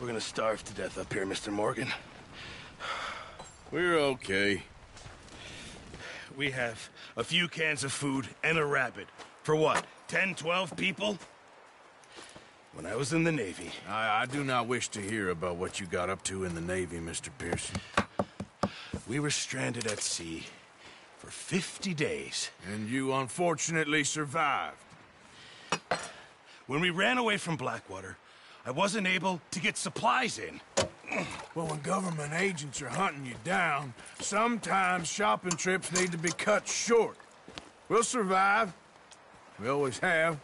We're gonna starve to death up here, Mr. Morgan. We're okay. We have a few cans of food and a rabbit. For what, 10, 12 people? When I was in the Navy... I do not wish to hear about what you got up to in the Navy, Mr. Pearson. We were stranded at sea for 50 days. And you unfortunately survived. When we ran away from Blackwater, I wasn't able to get supplies in. Well, when government agents are hunting you down, sometimes shopping trips need to be cut short. We'll survive. We always have.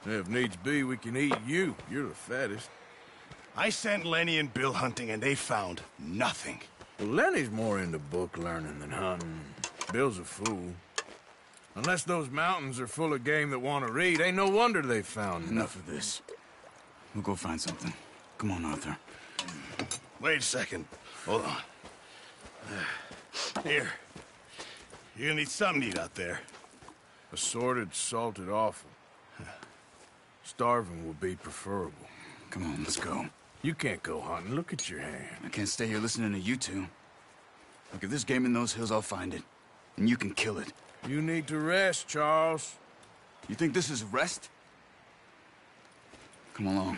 If needs be, we can eat you. You're the fattest. I sent Lenny and Bill hunting, and they found nothing. Well, Lenny's more into book learning than hunting. Bill's a fool. Unless those mountains are full of game that want to read, ain't no wonder they found Enough of this. We'll go find something. Come on, Arthur. Wait a second. Hold on. Here. You're gonna need something to eat out there. Assorted, salted offal. Starving will be preferable. Come on, let's go. You can't go hunting. Look at your hand. I can't stay here listening to you two. Look, if there's game in those hills, I'll find it. And you can kill it. You need to rest, Charles. You think this is rest? Come along.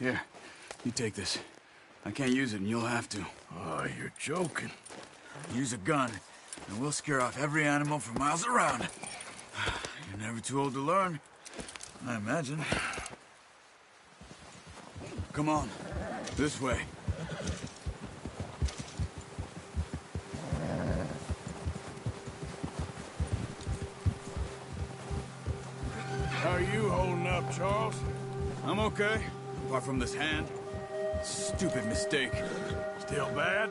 Here, you take this. I can't use it, and you'll have to. Oh, you're joking. Use a gun, and we'll scare off every animal for miles around. You're never too old to learn, I imagine. Come on, this way. How are you holding up, Charles? I'm okay, apart from this hand. Stupid mistake. Still bad?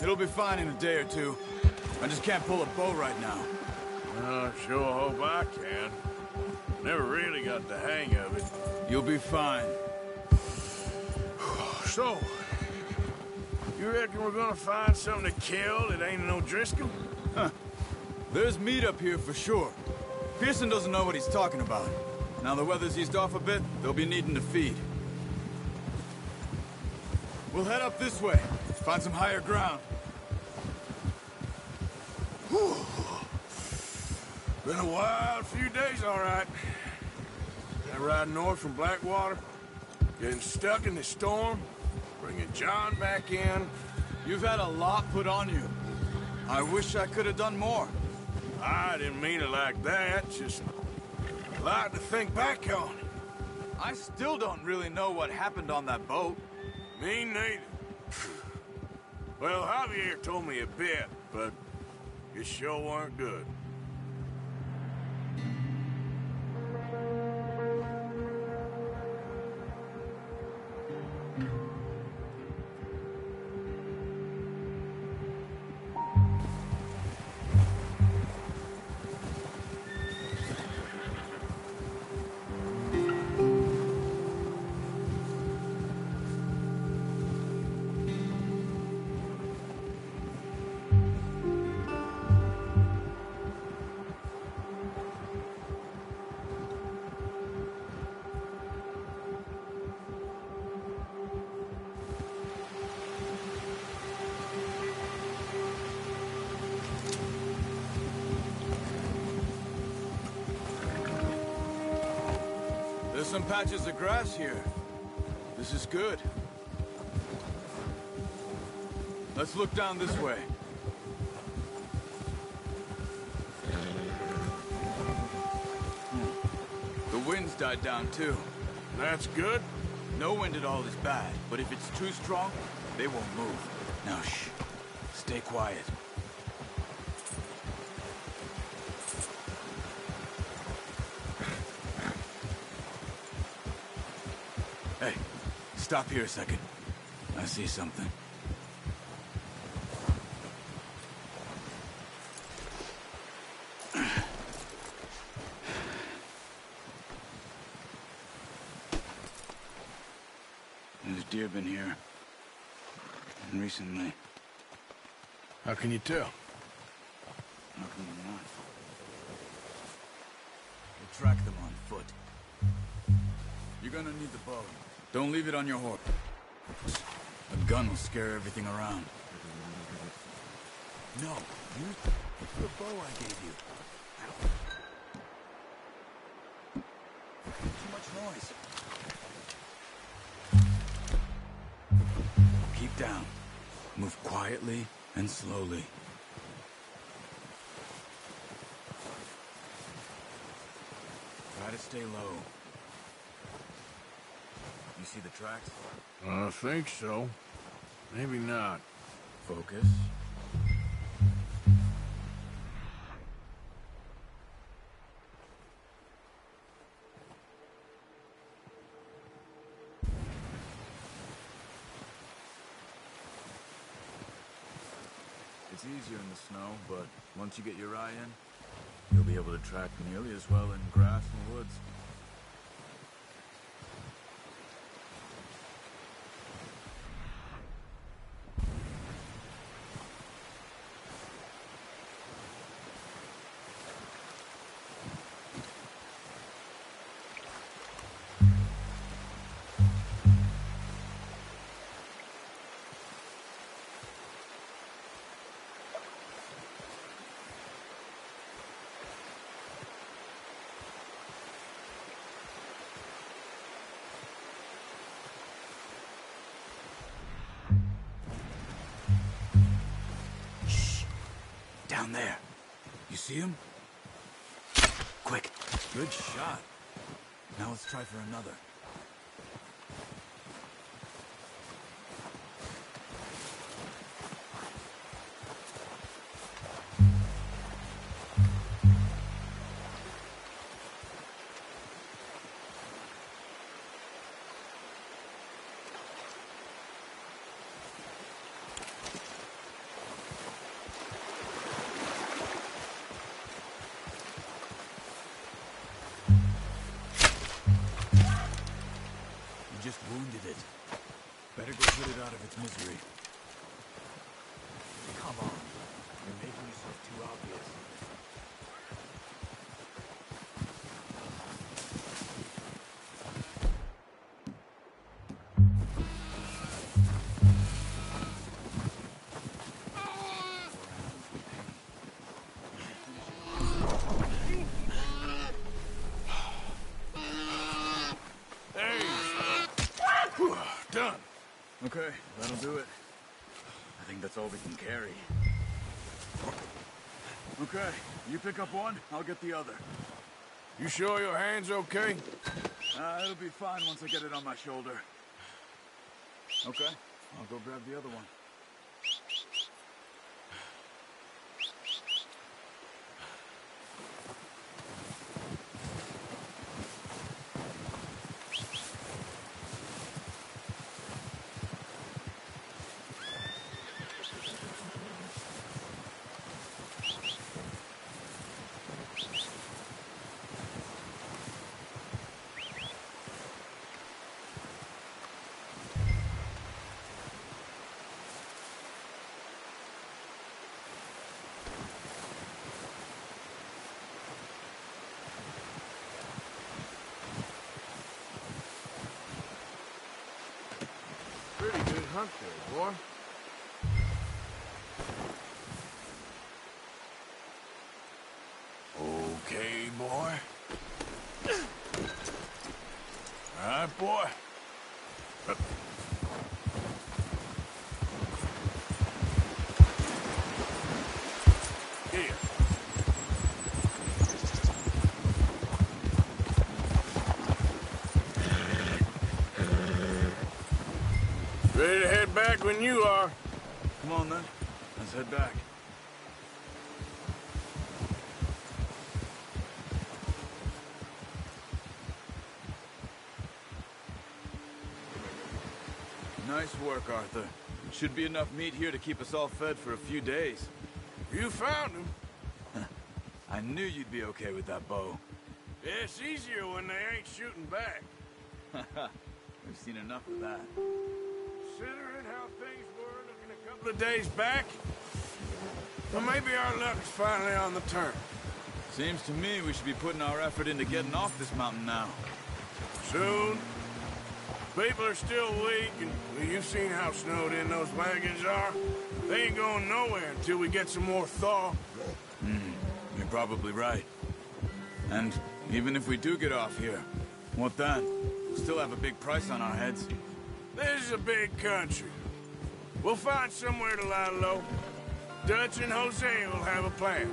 It'll be fine in a day or two. I just can't pull a bow right now. I sure hope I can. Never really got the hang of it. You'll be fine. So, you reckon we're gonna find something to kill that ain't no Driscoll? Huh. There's meat up here for sure. Pearson doesn't know what he's talking about. Now the weather's eased off a bit, they'll be needing to feed. We'll head up this way, find some higher ground. Whew. Been a wild few days, all right. That ride north from Blackwater, getting stuck in the storm, bringing John back in. You've had a lot put on you. I wish I could have done more. I didn't mean it like that, just a lot to think back on. I still don't really know what happened on that boat. Me neither. Well, Javier told me a bit, but it sure weren't good. There's some patches of grass here. This is good. Let's look down this way. The wind's died down too. That's good. No wind at all is bad, but if it's too strong, they won't move. Now shh. Stay quiet. Hey, stop here a second. I see something. There's deer been here. And recently. How can you tell? How can you not? We'll track them on foot. You're gonna need the bow. Don't leave it on your horse. A gun will scare everything around. No, use the bow I gave you. Too much noise. Keep down. Move quietly and slowly. Try to stay low. You see the tracks? I think so. Maybe not. Focus. It's easier in the snow, but once you get your eye in, you'll be able to track nearly as well in grass and woods. Down there. You see him? Quick. Good shot. Now let's try for another. Just wounded it. Better go put it out of its misery. Come on. You're making yourself too obvious. Done. Okay, that'll do it. I think that's all we can carry. Okay, you pick up one, I'll get the other. You sure your hand's okay? It'll be fine once I get it on my shoulder. Okay, I'll go grab the other one. Pretty good hunt there, boy. Okay, boy. All right, boy. Here. Ready to head back when you are. Come on then, let's head back. Nice work, Arthur. Should be enough meat here to keep us all fed for a few days. You found him. I knew you'd be okay with that bow. Yeah, it's easier when they ain't shooting back. We've seen enough of that. Considering how things were looking a couple of days back, Well, maybe our luck's finally on the turn. Seems to me we should be putting our effort into getting off this mountain now. Soon. People are still weak, and well, you've seen how snowed in those wagons are. They ain't going nowhere until we get some more thaw. You're probably right. And even if we do get off here, what then? We'll still have a big price on our heads. This is a big country. We'll find somewhere to lie low. Dutch and Jose will have a plan.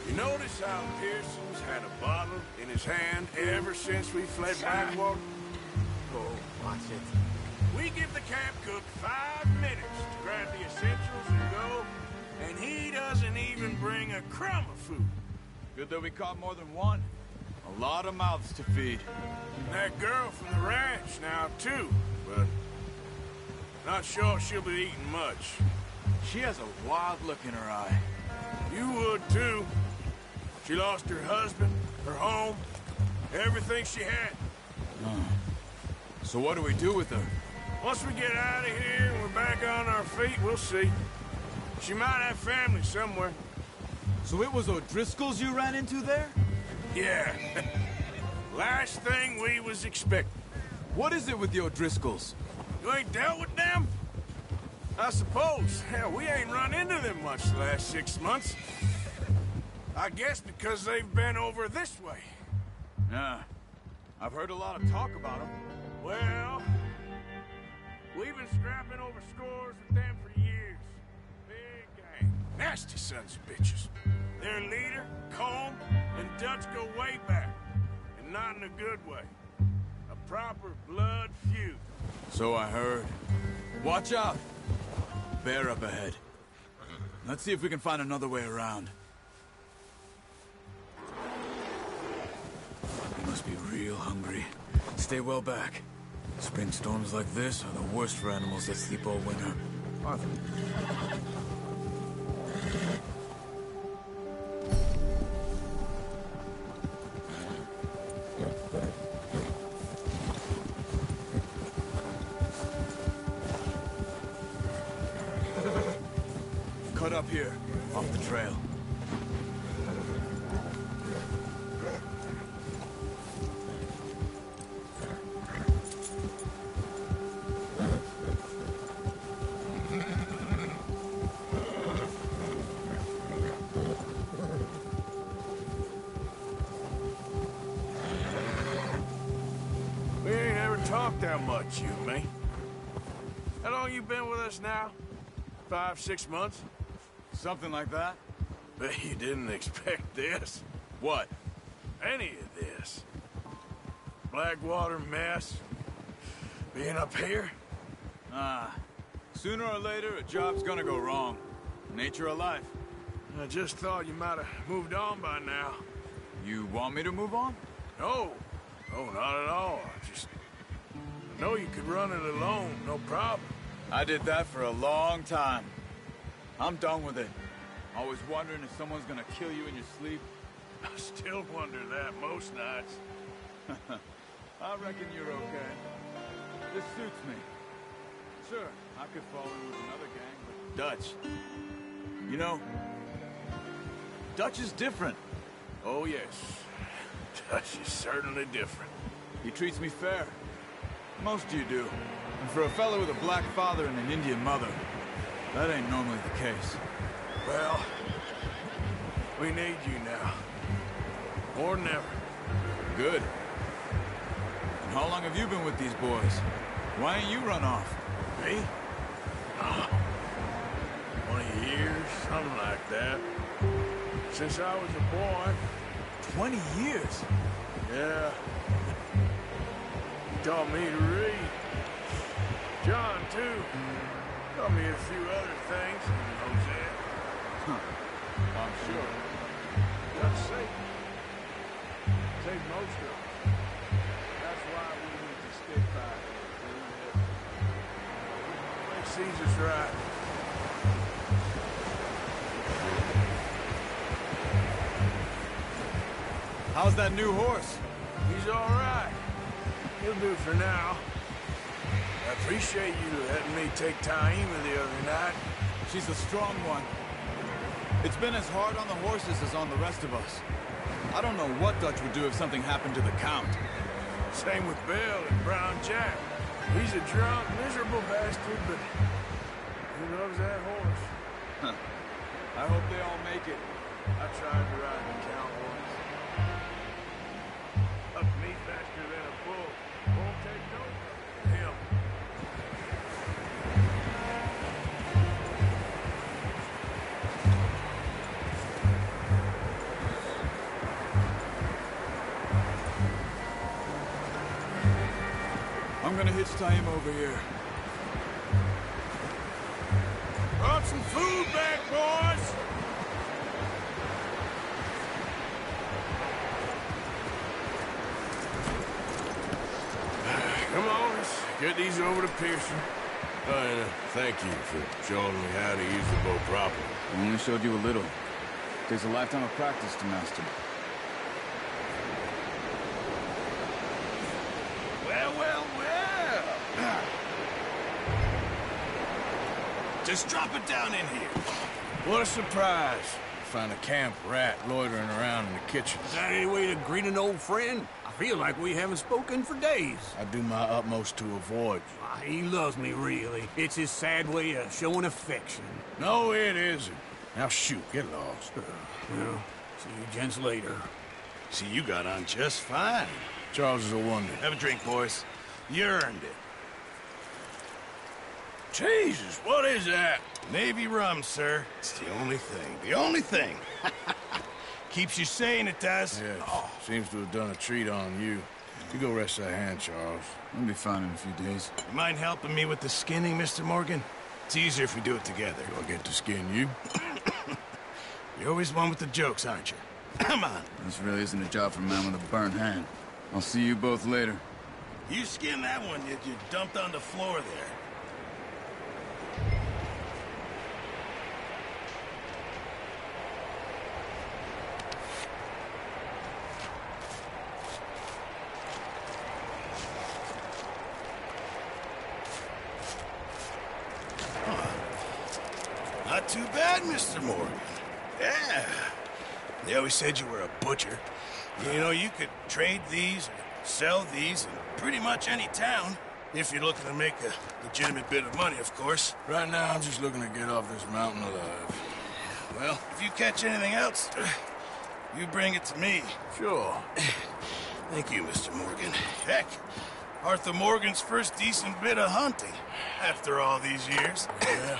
You notice how Pearson's had a bottle in his hand ever since we fled Blackwater? Oh, watch it. We give the camp cook 5 minutes to grab the essentials and go, and he doesn't even bring a crumb of food. Good that we caught more than one. A lot of mouths to feed. And that girl from the ranch now, too, but not sure she'll be eating much. She has a wild look in her eye. You would, too. She lost her husband, her home, everything she had. So what do we do with her? Once we get out of here and we're back on our feet, we'll see. She might have family somewhere. So it was O'Driscoll's you ran into there? Yeah. Last thing we was expecting. What is it with the O'Driscolls? You ain't dealt with them? I suppose. Hell, we ain't run into them much the last 6 months. I guess because they've been over this way. Yeah. I've heard a lot of talk about them. Well, we've been scrapping over scores with them for years. Big gang. Nasty sons of bitches. Their leader, Combe, and Dutch go way back. And not in a good way. A proper blood feud. So I heard. Watch out! Bear up ahead. Let's see if we can find another way around. You must be real hungry. Stay well back. Spring storms like this are the worst for animals that sleep all winter. Arthur. Cut up here, off the trail. We ain't ever talked that much, you and me. How long you been with us now? 5, 6 months? Something like that? Bet you didn't expect this. What? Any of this. Blackwater mess. Being up here? Sooner or later, a job's gonna go wrong. Nature of life. I just thought you might have moved on by now. You want me to move on? No. No, not at all. I know you could run it alone, no problem. I did that for a long time. I'm done with it. Always wondering if someone's gonna kill you in your sleep. I still wonder that most nights. I reckon you're okay. This suits me. Sure, I could fall in with another gang, but Dutch. You know, Dutch is different. Oh, yes. Dutch is certainly different. He treats me fair. Most of you do. And for a fellow with a black father and an Indian mother, that ain't normally the case. Well, we need you now. More than ever. Good. And how long have you been with these boys? Why ain't you run off? Me? 20 years, something like that. Since I was a boy. 20 years? Yeah. He taught me to read. John, too. Taught me a few other things. Jose. I'm sure. Got saved. Saved most of them. That's why we need to stick by it. Make Caesar's right. How's that new horse? He's all right. He'll do for now. I appreciate you letting me take Taima the other night. She's a strong one. It's been as hard on the horses as on the rest of us. I don't know what Dutch would do if something happened to the Count. Same with Bill and Brown Jack. He's a drunk, miserable bastard, but he loves that horse. Huh. I hope they all make it. I tried to ride the Count once. Up me faster than a bull. Won't take no from him. I'm gonna hitch Taima over here. Brought some food back, boys! Come on, let's get these over to Pearson. Thank you for showing me how to use the boat properly. I only showed you a little. Takes a lifetime of practice to master. Well, well, well. Just drop it down in here. What a surprise. Find a camp rat loitering around in the kitchen. Is that any way to greet an old friend? I feel like we haven't spoken for days. I do my utmost to avoid you. He loves me, really. It's his sad way of showing affection. No, it isn't. Now shoot, get lost. Well, see you gents later. See, you got on just fine. Charles is a wonder. Have a drink, boys. You earned it. Jesus, what is that? Navy rum, sir. It's the only thing. The only thing. Keeps you sane, it does. Yes, seems to have done a treat on you. You go rest that hand, Charles. I'll be fine in a few days. You mind helping me with the skinning, Mr. Morgan? It's easier if we do it together. Do I get to skin you? You're always one with the jokes, aren't you? Come on. This really isn't a job for a man with a burnt hand. I'll see you both later. You skinned that one that you dumped on the floor there. Not too bad, Mr. Morgan. Yeah. They always said you were a butcher. You know, you could trade these or sell these in pretty much any town. If you're looking to make a legitimate bit of money, of course. Right now, I'm just looking to get off this mountain alive. Well, if you catch anything else, you bring it to me. Sure. Thank you, Mr. Morgan. Heck, Arthur Morgan's first decent bit of hunting after all these years. Yeah.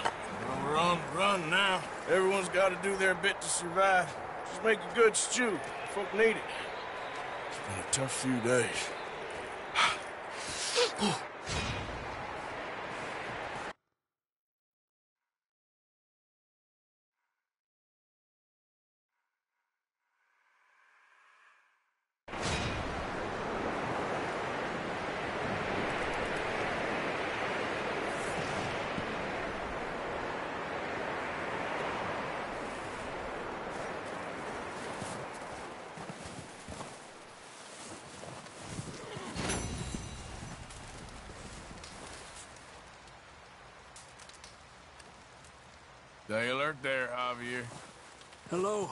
Well, we're on the run now. Everyone's got to do their bit to survive. Just make a good stew. Folk need it. It's been a tough few days. Stay alert there, Javier. Hello.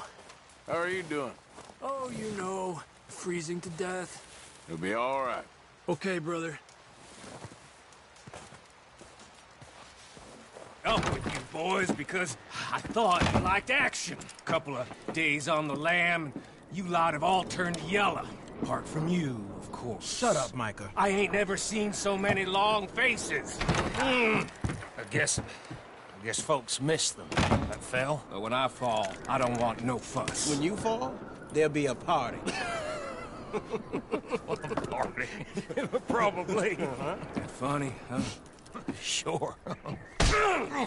How are you doing? Oh, you know, freezing to death. You'll be all right. Okay, brother. Up with you boys because I thought you liked action. Couple of days on the lam, and you lot have all turned yellow. Apart from you, of course. Shut up, Micah. I ain't never seen so many long faces. I guess folks miss them. That fell. But when I fall, I don't want no fuss. When you fall, there'll be a party. Party? Probably. Funny, huh? Sure. I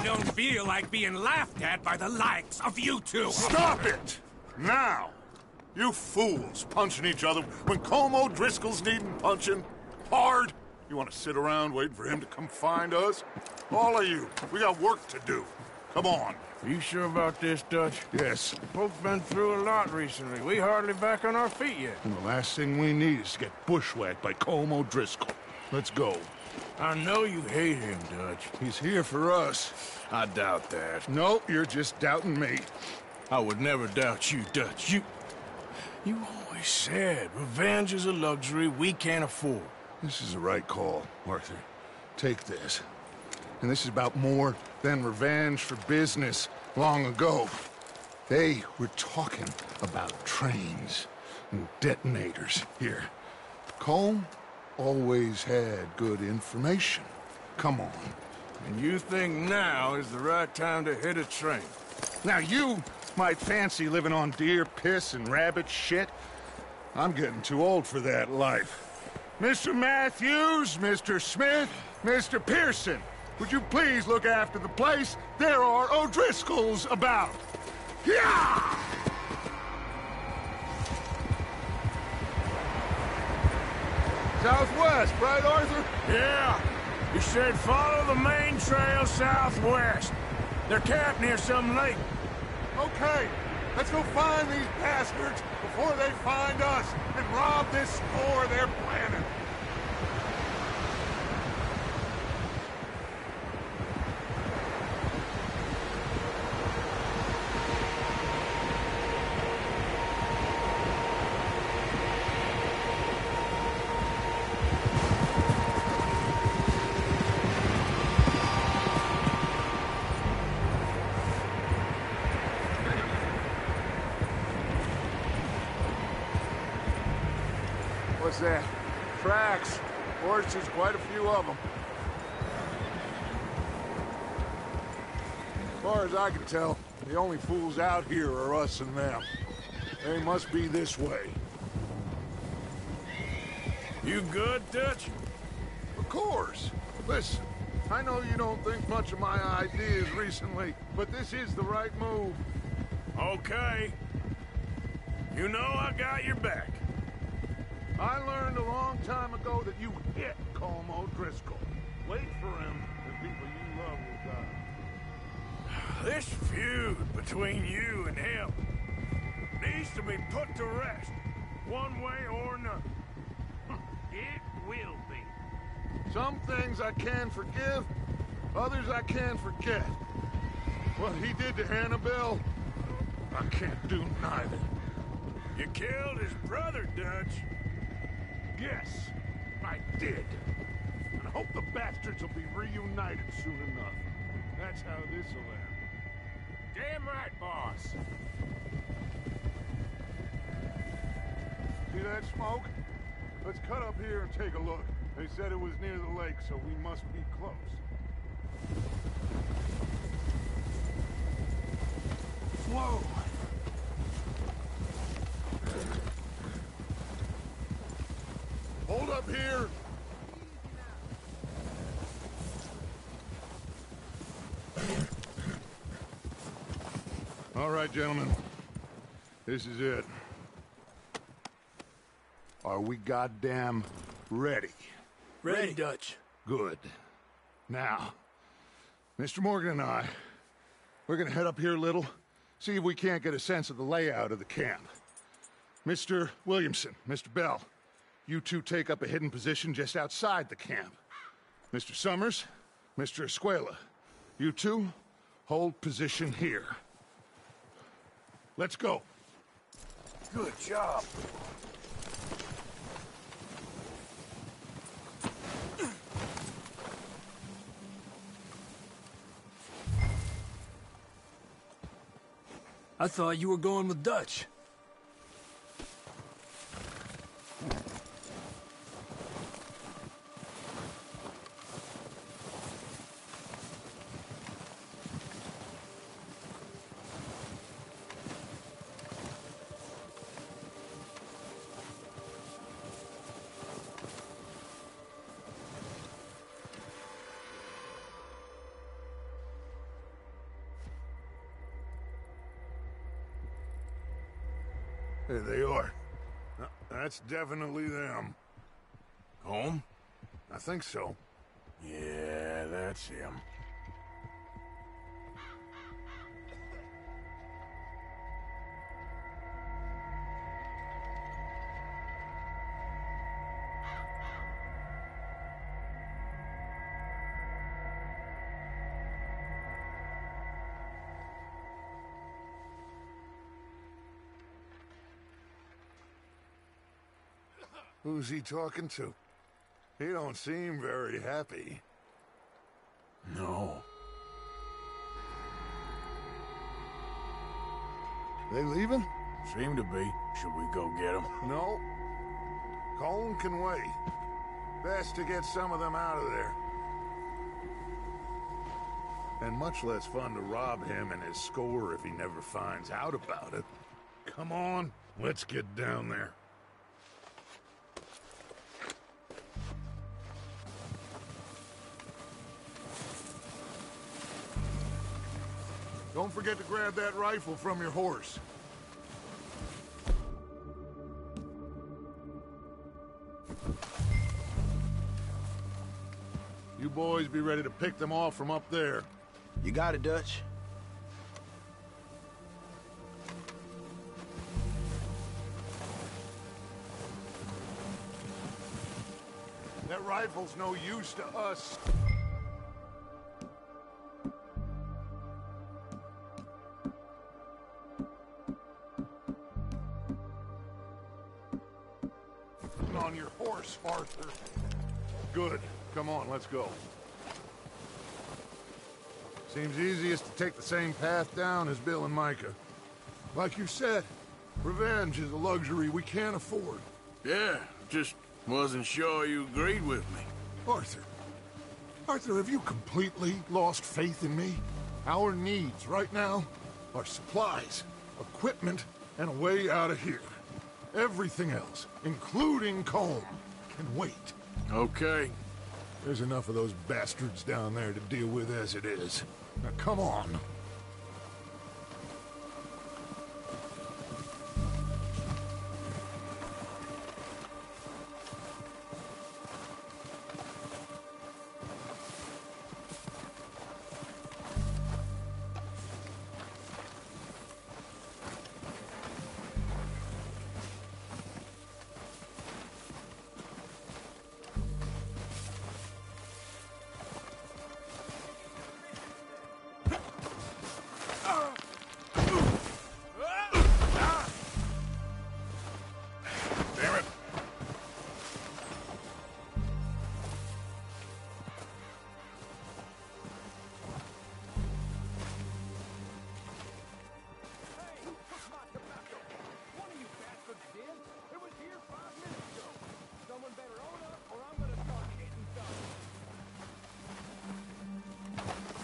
don't feel like being laughed at by the likes of you two. Stop it! Now! You fools punching each other when Colm O'Driscoll's needing punching. Hard! You want to sit around waiting for him to come find us? All of you, we got work to do. Come on. You sure about this, Dutch? Yes. Folks been through a lot recently. We hardly back on our feet yet. And the last thing we need is to get bushwhacked by Colm O'Driscoll. Let's go. I know you hate him, Dutch. He's here for us. I doubt that. No, you're just doubting me. I would never doubt you, Dutch. You always said revenge is a luxury we can't afford. This is the right call, Arthur. Take this. And this is about more than revenge for business long ago. They were talking about trains and detonators here. Colm always had good information. Come on. And you think now is the right time to hit a train? Now you might fancy living on deer piss and rabbit shit. I'm getting too old for that life. Mr. Matthews, Mr. Smith, Mr. Pearson, would you please look after the place? There are O'Driscolls about. Yeah! Southwest, right, Arthur? Yeah. You said follow the main trail southwest. They're camped near some lake. Okay, let's go find these bastards before they find us and rob this store they're planning. What's that? Tracks. Horses, quite a few of them. As far as I can tell, the only fools out here are us and them. They must be this way. You good, Dutch? Of course. Listen, I know you don't think much of my ideas recently, but this is the right move. Okay. You know I got your back. I learned a long time ago that you hit Colm O'Driscoll. Wait for him, the people you love will die. This feud between you and him needs to be put to rest, one way or another. It will be. Some things I can forgive, others I can't forget. What he did to Annabelle, I can't do neither. You killed his brother, Dutch. Yes, I did. And I hope the bastards will be reunited soon enough. That's how this'll end. Damn right, boss. See that smoke? Let's cut up here and take a look. They said it was near the lake, so we must be close. Whoa. Hold up here! All right, gentlemen. This is it. Are we goddamn ready? Ready, Dutch. Good. Now, Mr. Morgan and I, we're gonna head up here a little, see if we can't get a sense of the layout of the camp. Mr. Williamson, Mr. Bell, you two take up a hidden position just outside the camp. Mr. Summers, Mr. Escuela, you two hold position here. Let's go. Good job. I thought you were going with Dutch. There they are. That's definitely them. Home? I think so. Yeah, that's him. Who's he talking to? He don't seem very happy. No. They leaving? Seem to be. Should we go get them? No. Colin can wait. Best to get some of them out of there. And much less fun to rob him and his score if he never finds out about it. Come on, let's get down there. Don't forget to grab that rifle from your horse. You boys be ready to pick them off from up there. You got it, Dutch. That rifle's no use to us. On your horse, Arthur. Good. Come on, let's go. Seems easiest to take the same path down as Bill and Micah. Like you said, revenge is a luxury we can't afford. Yeah, just wasn't sure you agreed with me. Arthur. Arthur, have you completely lost faith in me? Our needs right now are supplies, equipment, and a way out of here. Everything else, including Colm, can wait. Okay. There's enough of those bastards down there to deal with as it is. Now come on.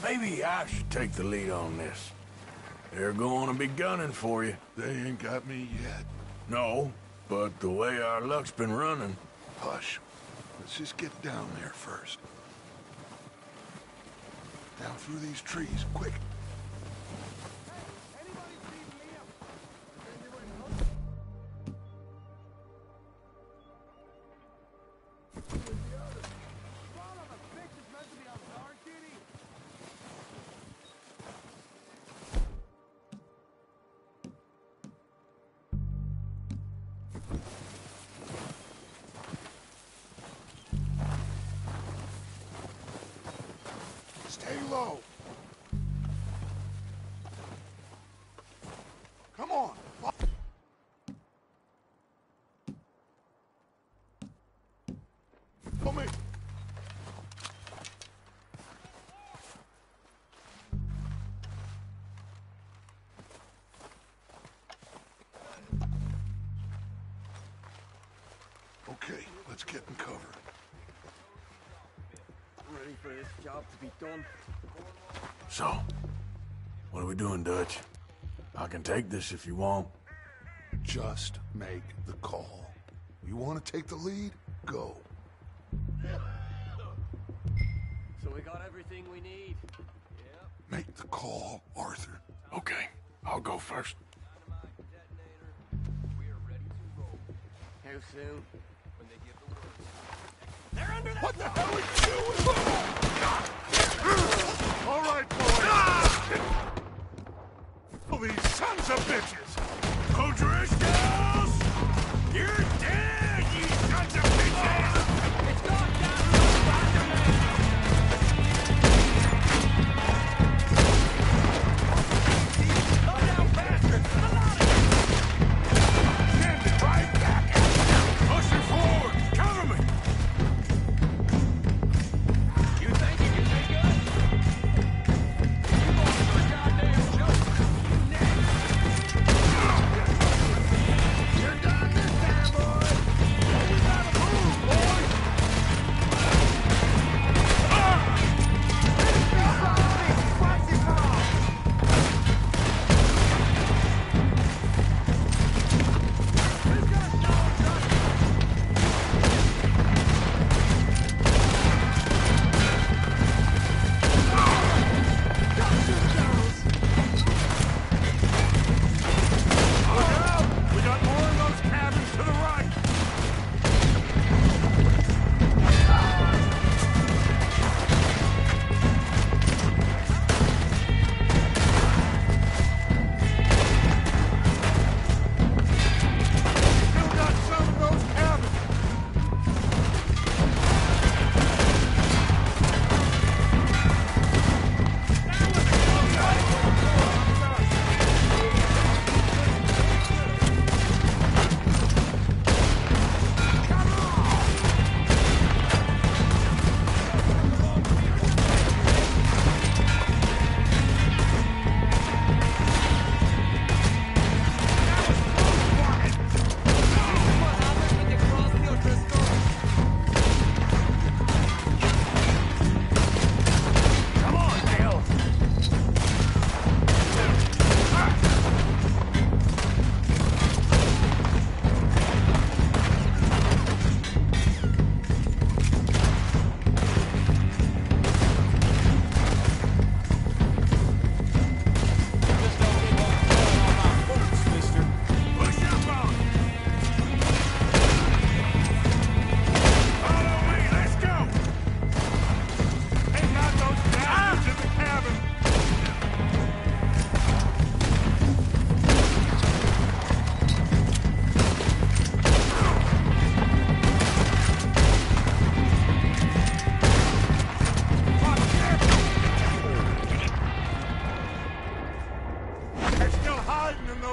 Maybe I should take the lead on this. They're going to be gunning for you. They ain't got me yet. No, but the way our luck's been running... Hush. Let's just get down there first. Down through these trees, quick. Stay low. Come on. Come in. Okay, let's get in cover. Ready for this job to be done. So, what are we doing, Dutch? I can take this if you want. Just make the call. You want to take the lead? Go. So we got everything we need. Yep. Make the call, Arthur. Okay, I'll go first. Dynamite detonator. We are ready to roll. How soon? When they give the word. They're under that. What the hell are you doing? All right, boys. Oh, these sons of bitches. O'Driscolls! You're dead, you sons of bitches! It's gone down. Come down, bastards! Send it right back at you! Push it forward!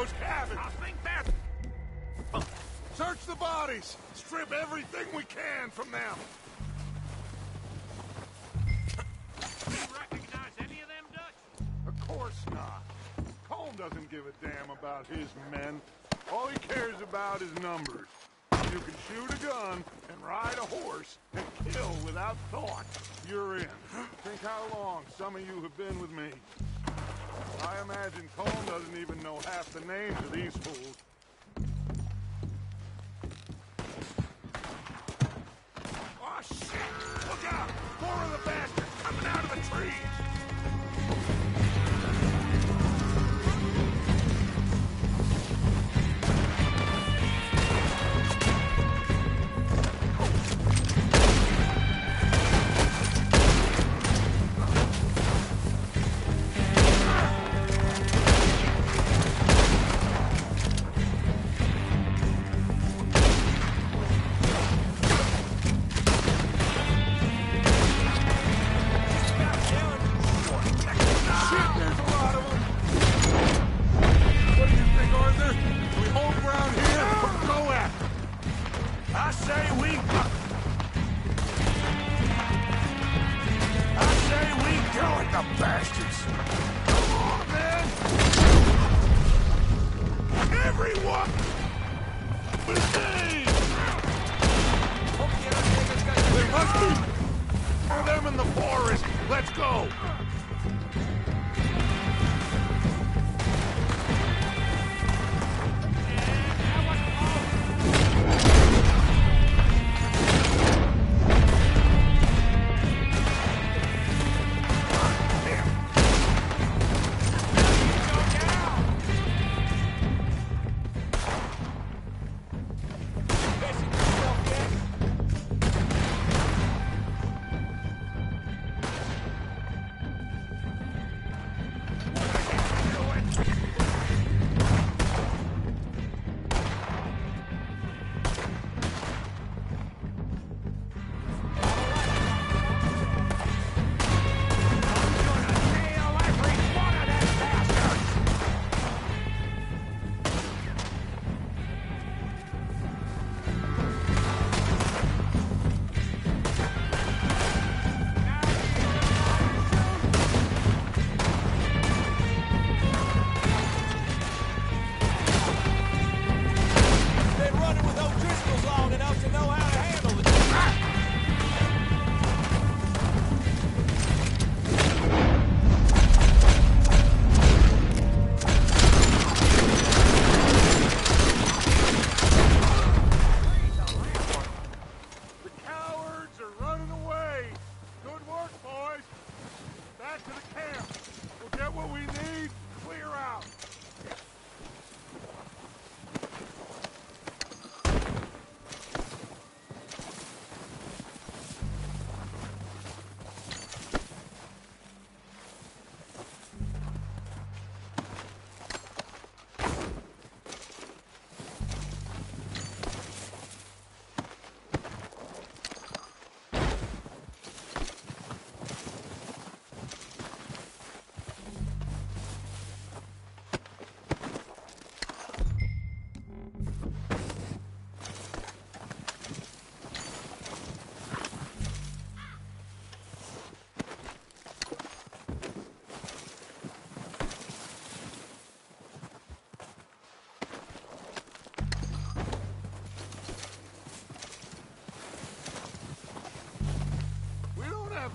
those cabins. I think that's... Search the bodies. Strip everything we can from them. Do you recognize any of them, Dutch? Of course not. Colm doesn't give a damn about his men. All he cares about is numbers. You can shoot a gun and ride a horse and kill without thought. You're in. Think how long some of you have been with me. I imagine Colm doesn't even know half the names of these fools. Oh, shit! Look out! More of the bastards coming out of the trees!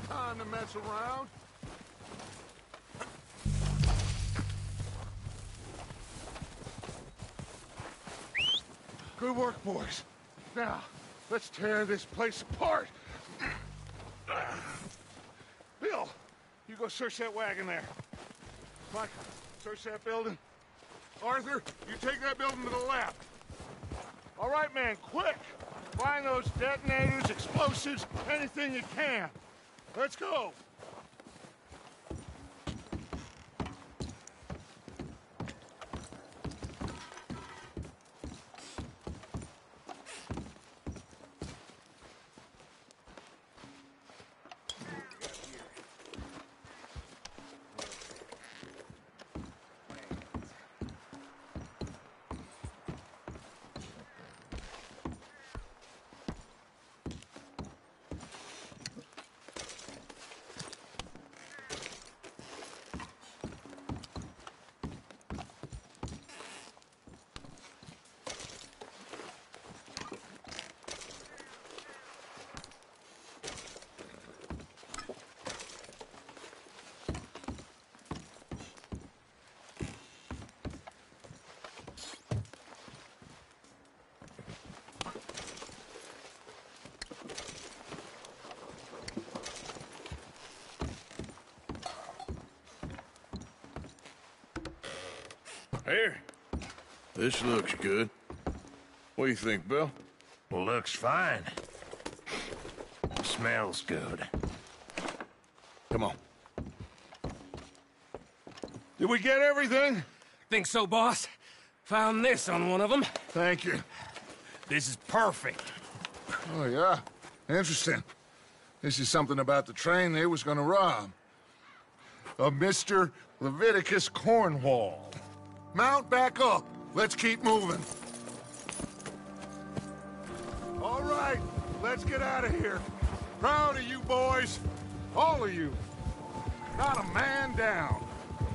Time to mess around. Good work, boys. Now, let's tear this place apart. Bill, you go search that wagon there. Mike, search that building. Arthur, you take that building to the left. All right, man, quick. Find those detonators, explosives, anything you can. Let's go! Here. This looks good. What do you think, Bill? Looks fine. Smells good. Come on. Did we get everything? Think so, boss? Found this on one of them. Thank you. This is perfect. Oh, yeah? Interesting. This is something about the train they was gonna rob. Of Mr. Leviticus Cornwall. Mount back up. Let's keep moving. All right, let's get out of here. Proud of you boys. All of you. Not a man down.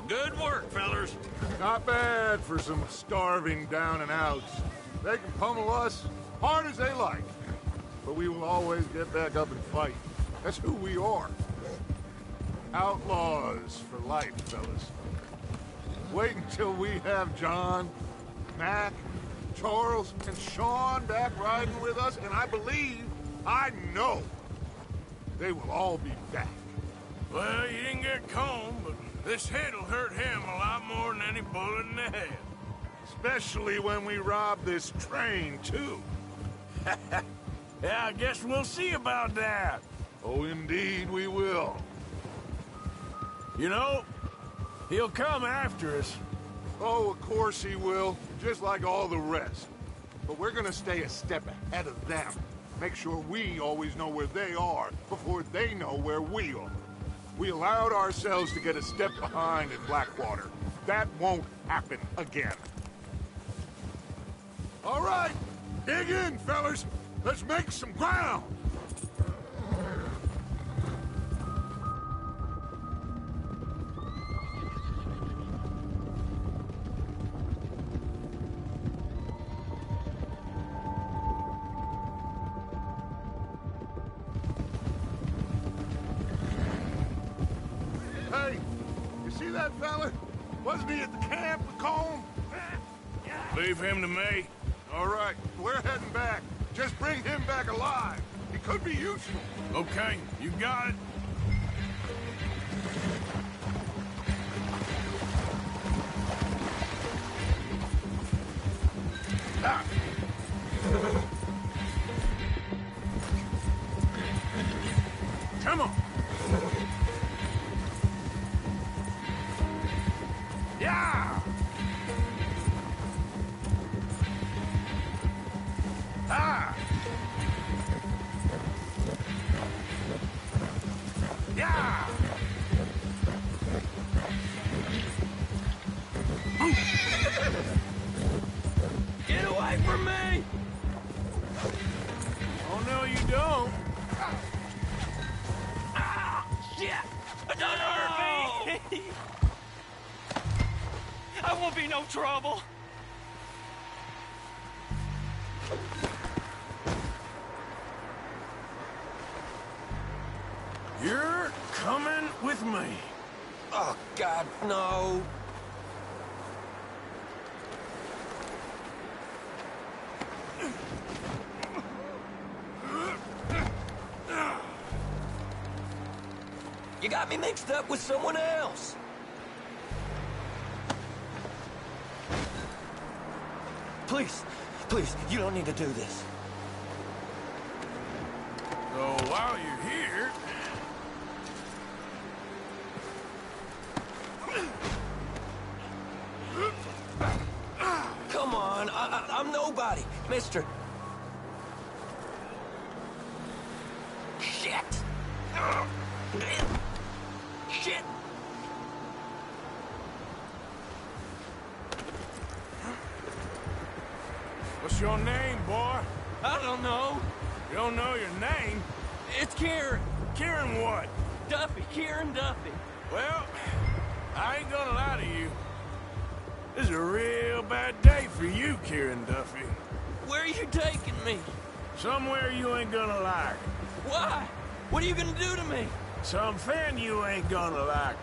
Good work, fellers. Not bad for some starving down and outs. They can pummel us hard as they like. But we will always get back up and fight. That's who we are. Outlaws for life, fellas. Wait until we have John, Mac, Charles, and Sean back riding with us, and I know, they will all be back. Well, you didn't get Combe, but this hit'll hurt him a lot more than any bullet in the head. Especially when we rob this train, too. Yeah, I guess we'll see about that. Oh, indeed we will. You know, he'll come after us. Oh, of course he will, just like all the rest. But we're gonna stay a step ahead of them. Make sure we always know where they are before they know where we are. We allowed ourselves to get a step behind in Blackwater. That won't happen again. All right, dig in, fellas. Let's make some ground. Hey, you see that fella? Wasn't he at the camp with Combe? Leave him to me. All right, we're heading back. Just bring him back alive. He could be useful. Okay, you got it. Ah. Come on. Yeah. Ah. Yeah. Get away from me! Oh, no, you don't. Ah, shit! Don't hurt me! I won't be no trouble. You're coming with me. Oh, God, no. You got me mixed up with someone else. Please, please, you don't need to do this. So while you're here... Come on, I'm nobody, mister. Shit! Shit! What's your name, boy? I don't know. You don't know your name? It's Kieran. Kieran what? Duffy, Kieran Duffy. Well, I ain't gonna lie to you. This is a real bad day for you, Kieran Duffy. Where are you taking me? Somewhere you ain't gonna like. Why? What are you gonna do to me? Something you ain't gonna like.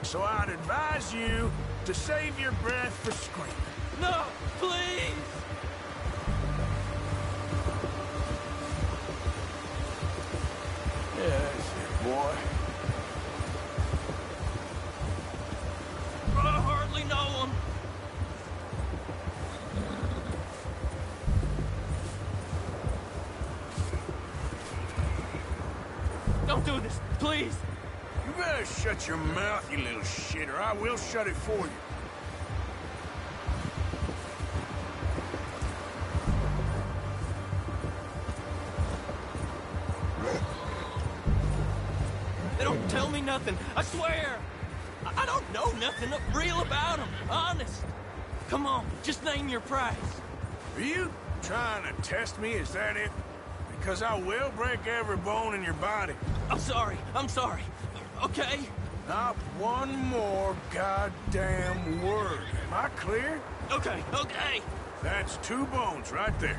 So I'd advise you to save your breath for screaming. No, please! Yeah, that's it, boy. I hardly know him. Don't do this, please. You better shut your mouth, you little shit, or I will shut it for you. They don't tell me nothing, I swear. I don't know nothing real about them, honest. Come on, just name your price. Are you trying to test me? Is that it? Because I will break every bone in your body. I'm sorry, okay? Not one more goddamn word. Am I clear? Okay. That's 2 bones right there.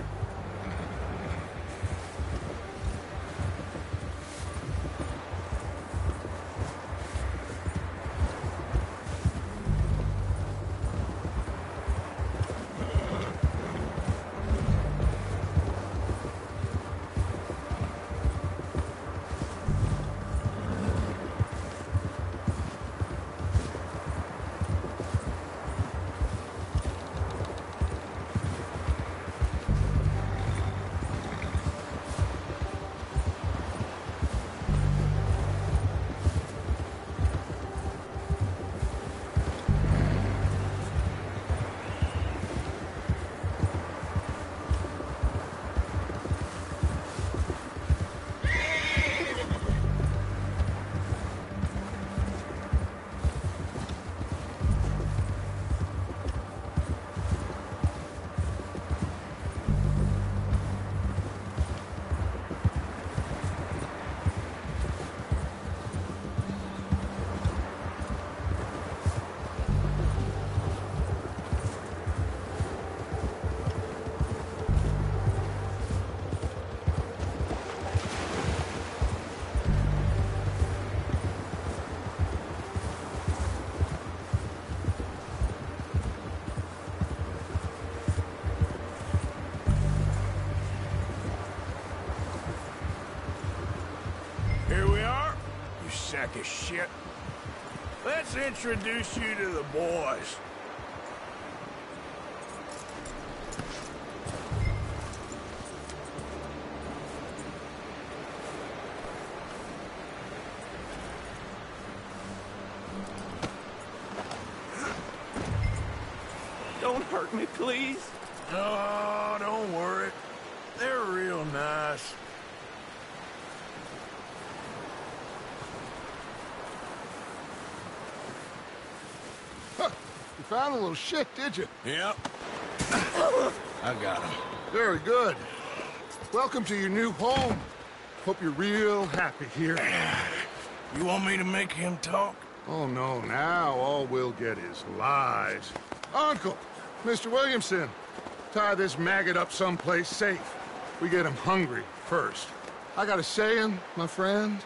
Here we are, you sack of shit. Let's introduce you to the boys. Don't hurt me, please. Oh, don't worry. They're real nice. You found a little shit, did you? Yep. I got him. Very good. Welcome to your new home. Hope you're real happy here. You want me to make him talk? Oh, no, now all we'll get is lies. Uncle, Mr. Williamson, tie this maggot up someplace safe. We get him hungry first. I got a saying, my friend.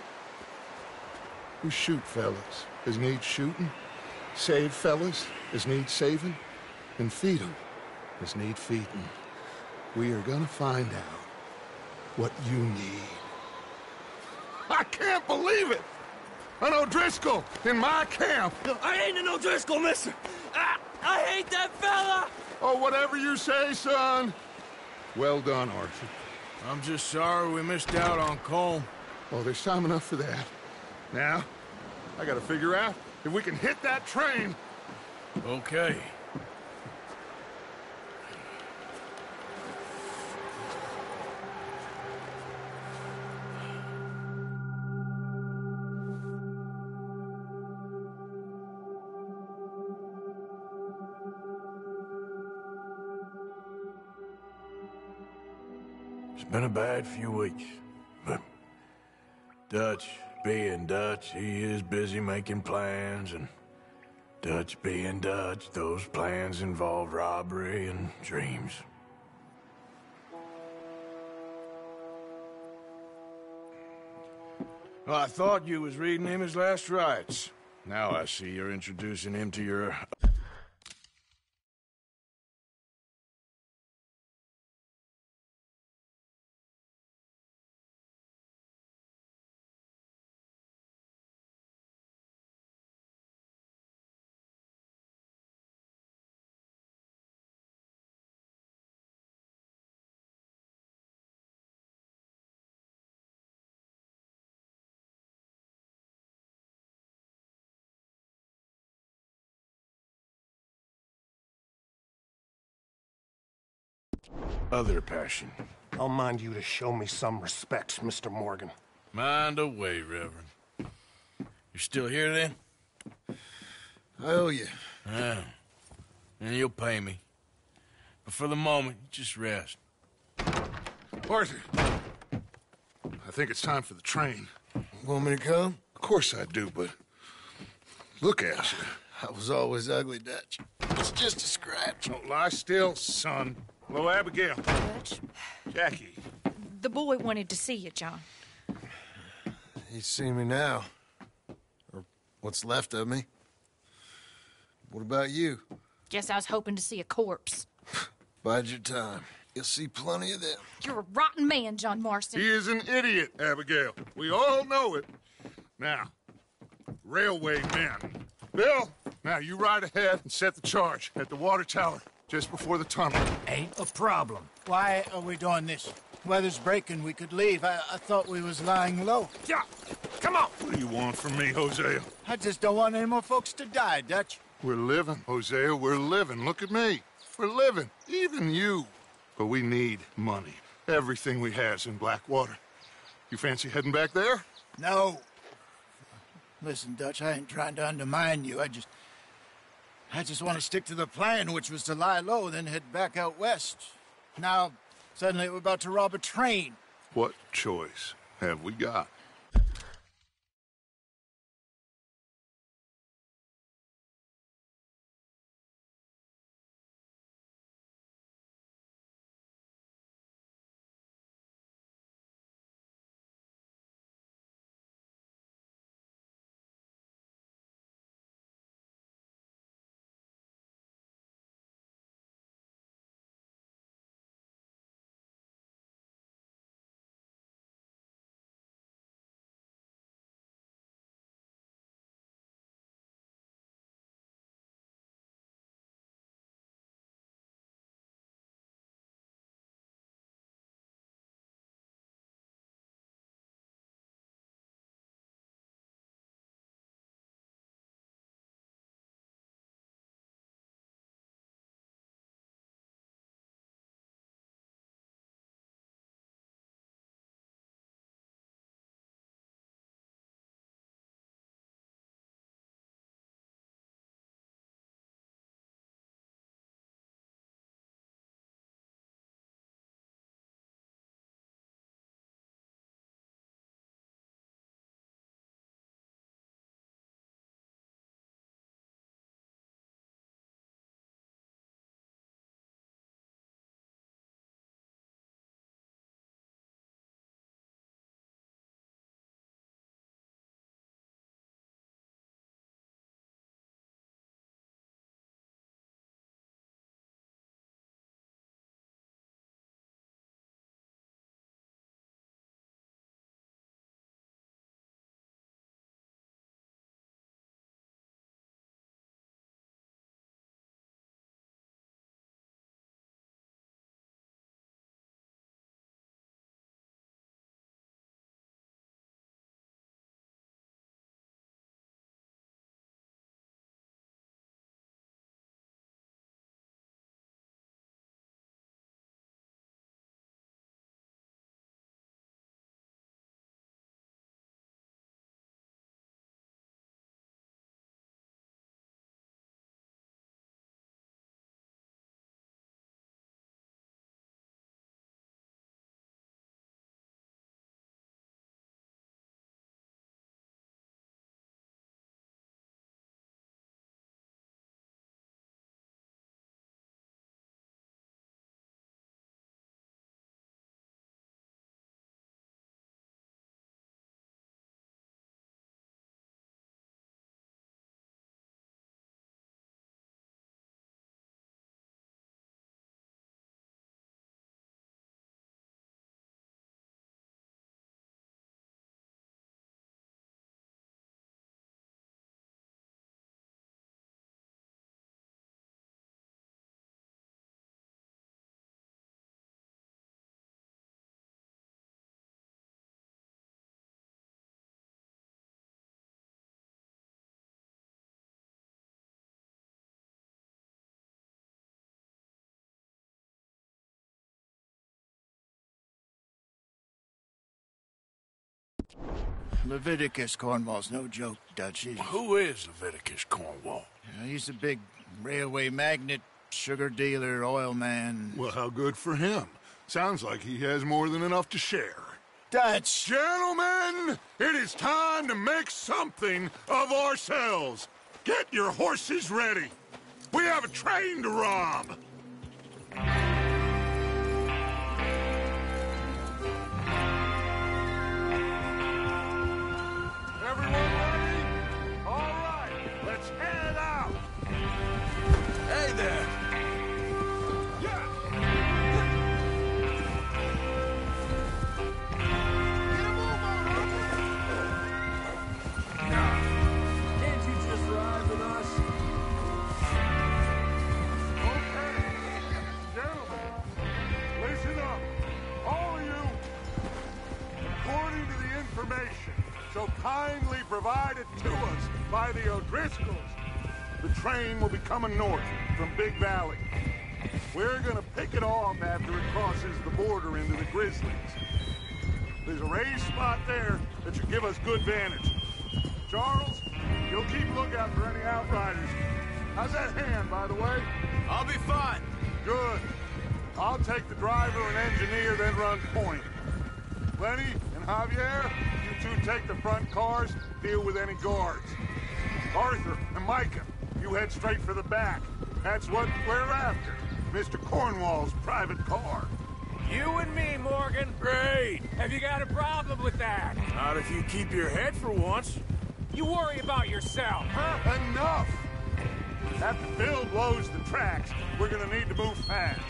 We shoot fellas as need shooting, save fellas as need saving, and feed 'em as need feeding. We are gonna find out what you need. I can't believe it! An O'Driscoll in my camp! I ain't an O'Driscoll, mister! I hate that fella! Oh, whatever you say, son. Well done, Arthur. I'm just sorry we missed out on Colm. Oh, there's time enough for that. Now, I gotta figure out if we can hit that train. Okay. It's been a bad few weeks, but Dutch being Dutch, he is busy making plans, and Dutch being Dutch, those plans involve robbery and dreams. Well, I thought you was reading him his last rites. Now I see you're introducing him to your other passion. I'll mind you to show me some respect, Mr. Morgan. Mind away, Reverend. You're still here, then? I owe you. Yeah. And you'll pay me. But for the moment, just rest. Arthur, I think it's time for the train. Want me to come? Of course I do, but look at you. I was always ugly, Dutch. It's just a scratch. Don't lie still, son. Hello, Abigail. Dutch, Jackie. the boy wanted to see you, John. He's seen me now. Or what's left of me. What about you? Guess I was hoping to see a corpse. Bide your time. You'll see plenty of them. You're a rotten man, John Marston. He is an idiot, Abigail. We all know it. Now, railway men. Bill, now you ride ahead and set the charge at the water tower just before the tunnel. Ain't a problem. Why are we doing this? Weather's breaking. We could leave. I thought we was lying low. Yeah, come on. What do you want from me, Hosea? I just don't want any more folks to die, Dutch. We're living, Hosea. We're living. Look at me. We're living. Even you. But we need money. Everything we has in Blackwater. You fancy heading back there? No. Listen, Dutch, I ain't trying to undermine you. I just want to stick to the plan, which was to lie low, then head back out west. Now, suddenly we're about to rob a train. What choice have we got? Leviticus Cornwall's no joke, Dutch. Who is Leviticus Cornwall? He's a big railway magnate, sugar dealer, oil man. Well, how good for him. Sounds like he has more than enough to share. Dutch! Gentlemen, it is time to make something of ourselves. Get your horses ready. We have a train to rob. Everyone ready? All right, let's head out. Hey there! Can't you just ride with us? Okay. Gentlemen, listen up. All of you. According to the information so kindly provided to us by the O'Driscolls, the train will be coming north from Big Valley. We're gonna pick it off after it crosses the border into the Grizzlies. There's a raised spot there that should give us good vantage. Charles, you'll keep lookout for any outriders. How's that hand, by the way? I'll be fine. Good. I'll take the driver and engineer, then run point. Lenny and Javier, you two take the front cars, deal with any guards. Arthur and Micah, you head straight for the back. That's what we're after. Mr. Cornwall's private car. You and me, Morgan. Great! Have you got a problem with that? Not if you keep your head for once. You worry about yourself, huh? Enough! After Bill blows the tracks, we're gonna need to move fast.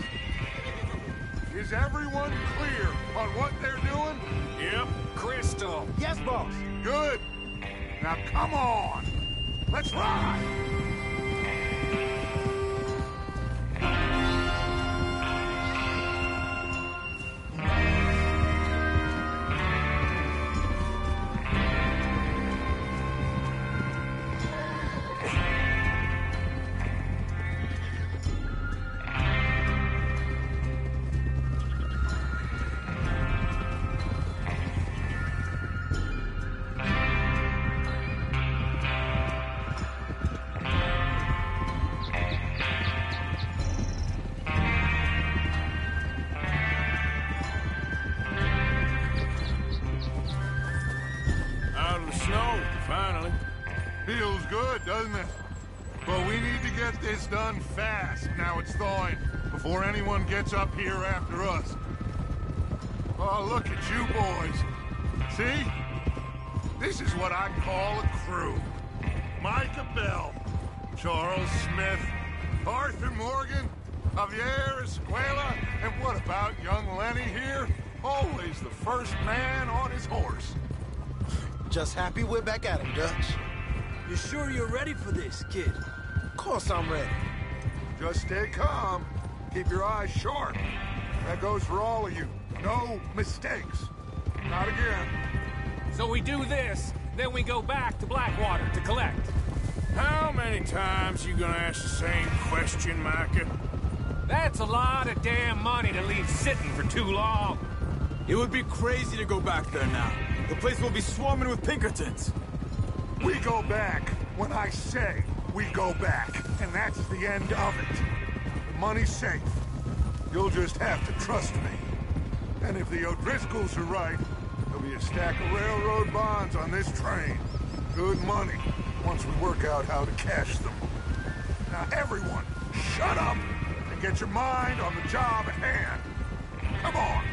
Is everyone clear on what they're doing? Yep. Crystal. Yes, boss. Good. Now come on. Let's ride. Out of the snow, finally. Feels good, doesn't it? But we need to get this done fast, now it's thawing, before anyone gets up here after us. Oh, look at you boys. See? This is what I call a crew. Micah Bell, Charles Smith, Arthur Morgan, Javier Escuela, and what about young Lenny here? Always the first man on his horse. Just happy we're back at him, Dutch. You sure you're ready for this, kid? Of course I'm ready. Just stay calm. Keep your eyes sharp. That goes for all of you. No mistakes. Not again. So we do this, then we go back to Blackwater to collect. How many times you gonna ask the same question, Micah? That's a lot of damn money to leave sitting for too long. It would be crazy to go back there now. The place will be swarming with Pinkertons. We go back when I say we go back, and that's the end of it. The money's safe. You'll just have to trust me. And if the O'Driscolls are right, there'll be a stack of railroad bonds on this train. Good money, once we work out how to cash them. Now everyone, shut up and get your mind on the job at hand. Come on.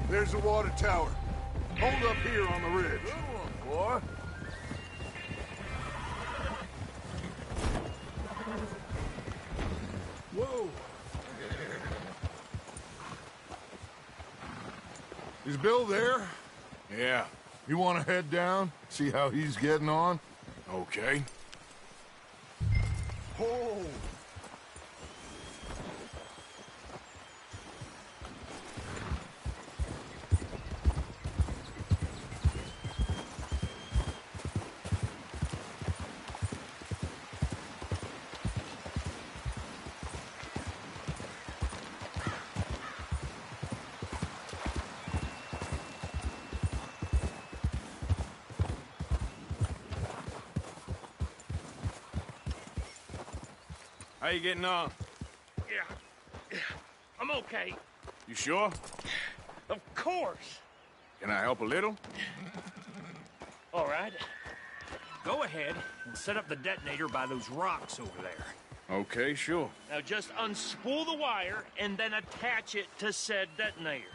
There's the water tower. Hold up here on the ridge. Good one, boy. Whoa. Is Bill there? Yeah. You want to head down, see how he's getting on? Okay. Oh. How you getting on? Yeah, I'm okay. You sure? Of course. Can I help a little? All right. Go ahead and set up the detonator by those rocks over there. Okay, sure. Now just unspool the wire and then attach it to said detonator.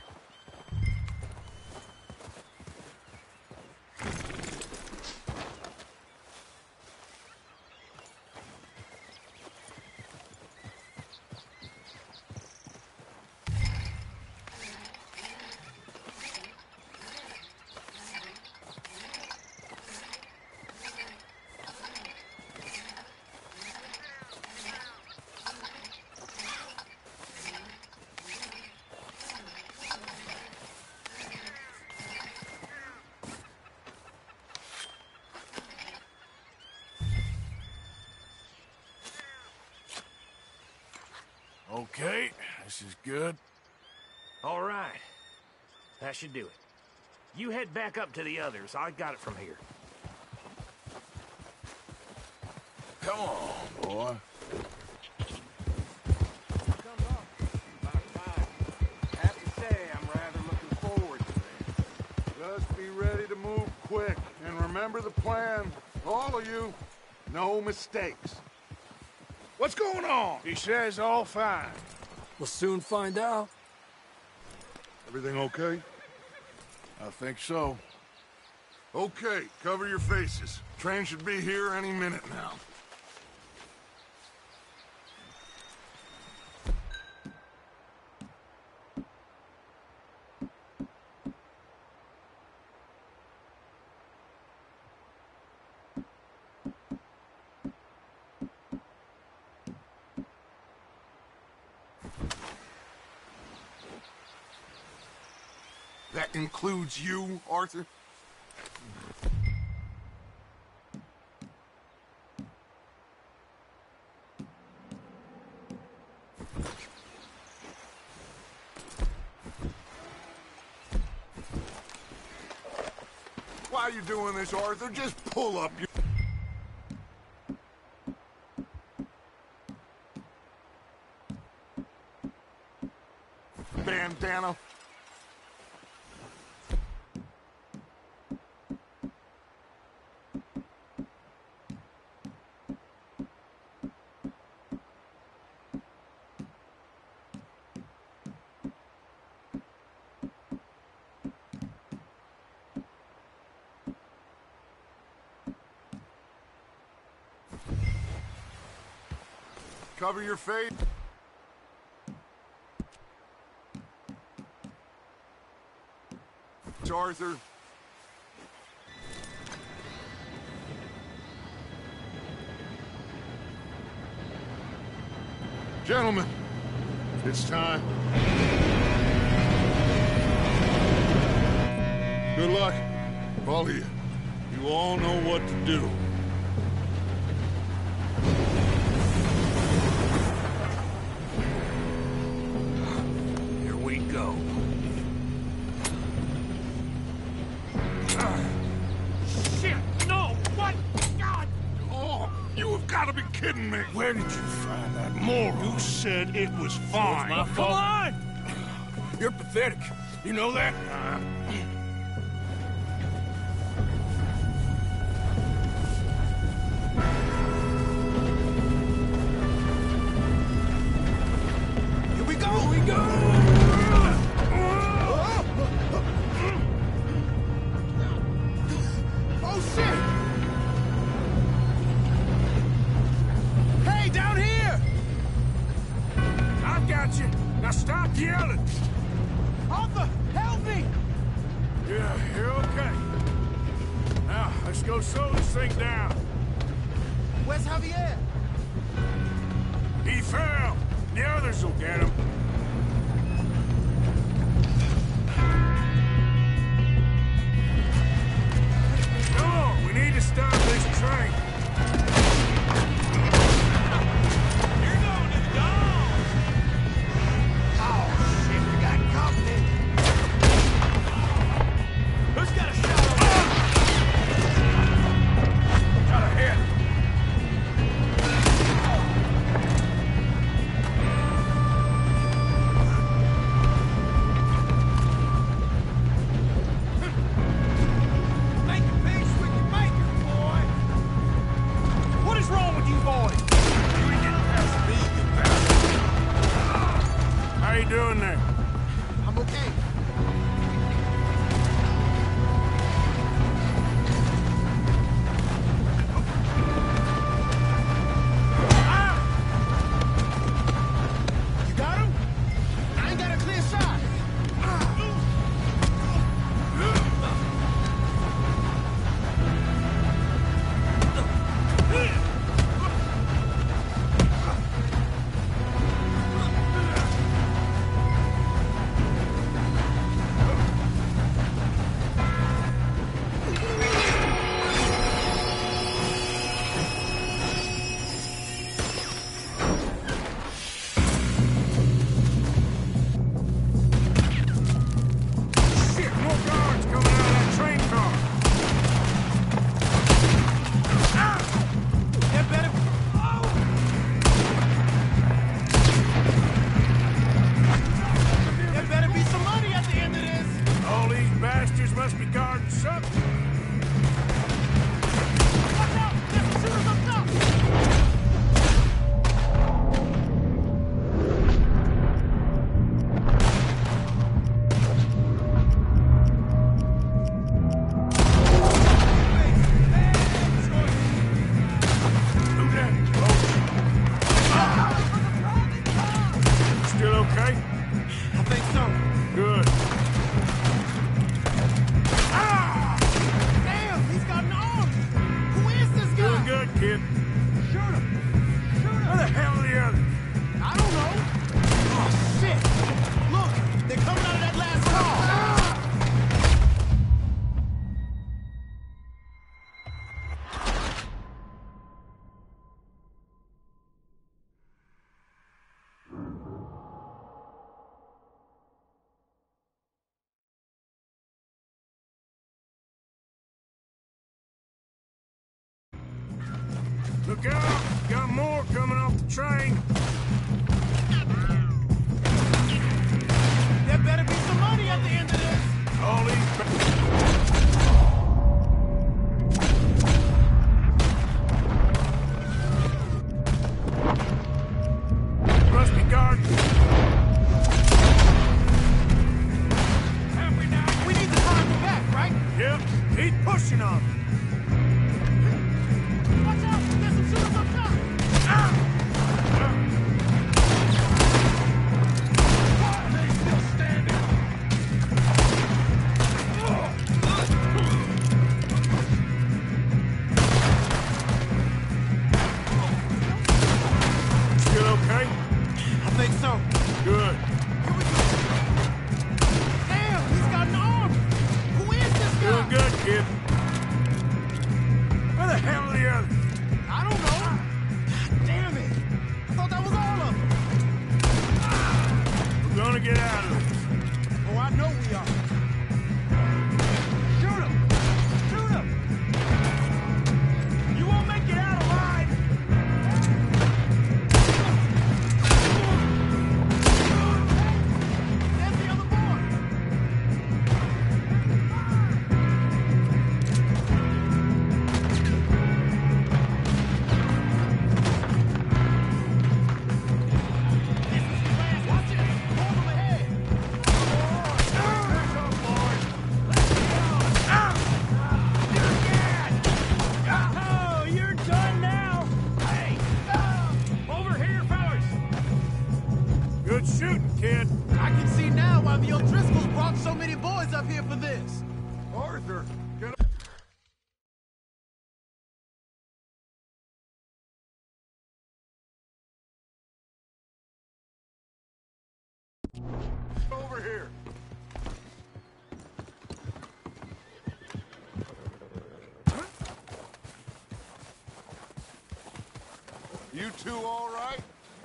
Okay, this is good. All right. That should do it. You head back up to the others. I got it from here. Come on, boy. Have to say, I'm rather looking forward to this. Just be ready to move quick, and remember the plan. All of you, no mistakes. What's going on? He says all fine. We'll soon find out. Everything okay? I think so. Okay, cover your faces. Train should be here any minute now. That includes you, Arthur? Why are you doing this, Arthur? Just pull up your... bandana. Cover your face. It's Arthur. Gentlemen, it's time. Good luck, all of you. You all know what to do. Gotta be kidding me. Where did you find that moron? You said it was fine. My fault. Come on! You're pathetic. You know that? Here we go! Here we go! Oh, shit! Down here! I've got you. Now stop yelling. Arthur, help me! Yeah, you're okay. Now, let's go slow this thing down. Where's Javier? He fell. The others will get him. Come on, we need to stop this train. doing there? I'm okay. You got him? I ain't got a clear shot. Shit, more guards coming out of that train car. There better... There better be some money at the end of this. All these bastards must be guarding something. Watch out! There's some shooters up top! Who that? Oh. Still okay? I think so. Good. Damn, he's got an arm! Who is this guy? Doing good, kid. Shoot him! Shoot him! Where the hell are the others? I don't know. Oh, shit! Look, they're coming out of that last car! Look out! Got more coming off the train. There better be some money at the end of this! All these... Must be guards. We need to drive him back, right? Yep, keep pushing on them. Watch out! There's some shooters up top! Still okay? I think so. Good. Damn, he's got an arm! Who is this guy? Doing good, kid. Where the hell are the others? I don't know. God damn it! I thought that was all of them. We're gonna get out of this. Oh, I know we are. Shoot him! Shoot him! You won't make it out alive! There's the other boy! Watch it! Hold him ahead! Oh, you're done now! Hey! Over here, fellas! Good shooting, kid. I can see now why the O'Driscolls brought so many boys up here for this. Arthur, get over here. You two all right?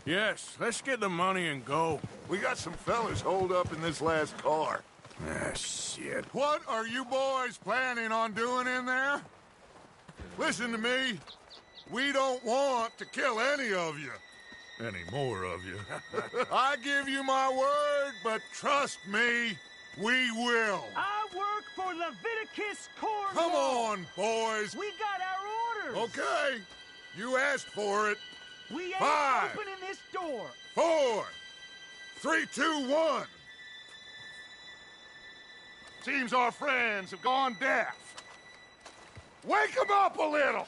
Yes, let's get the money and go. We got some fellas holed up in this last car. Ah, shit. What are you boys planning on doing in there? Listen to me. We don't want to kill any of you. Any more of you. I give you my word, but trust me, we will. I work for Leviticus Corps. Come on, boys. We got our orders. Okay. You asked for it. We ain't 5, opening this door. 4, 3, 2, 1. Seems our friends have gone deaf. Wake them up a little!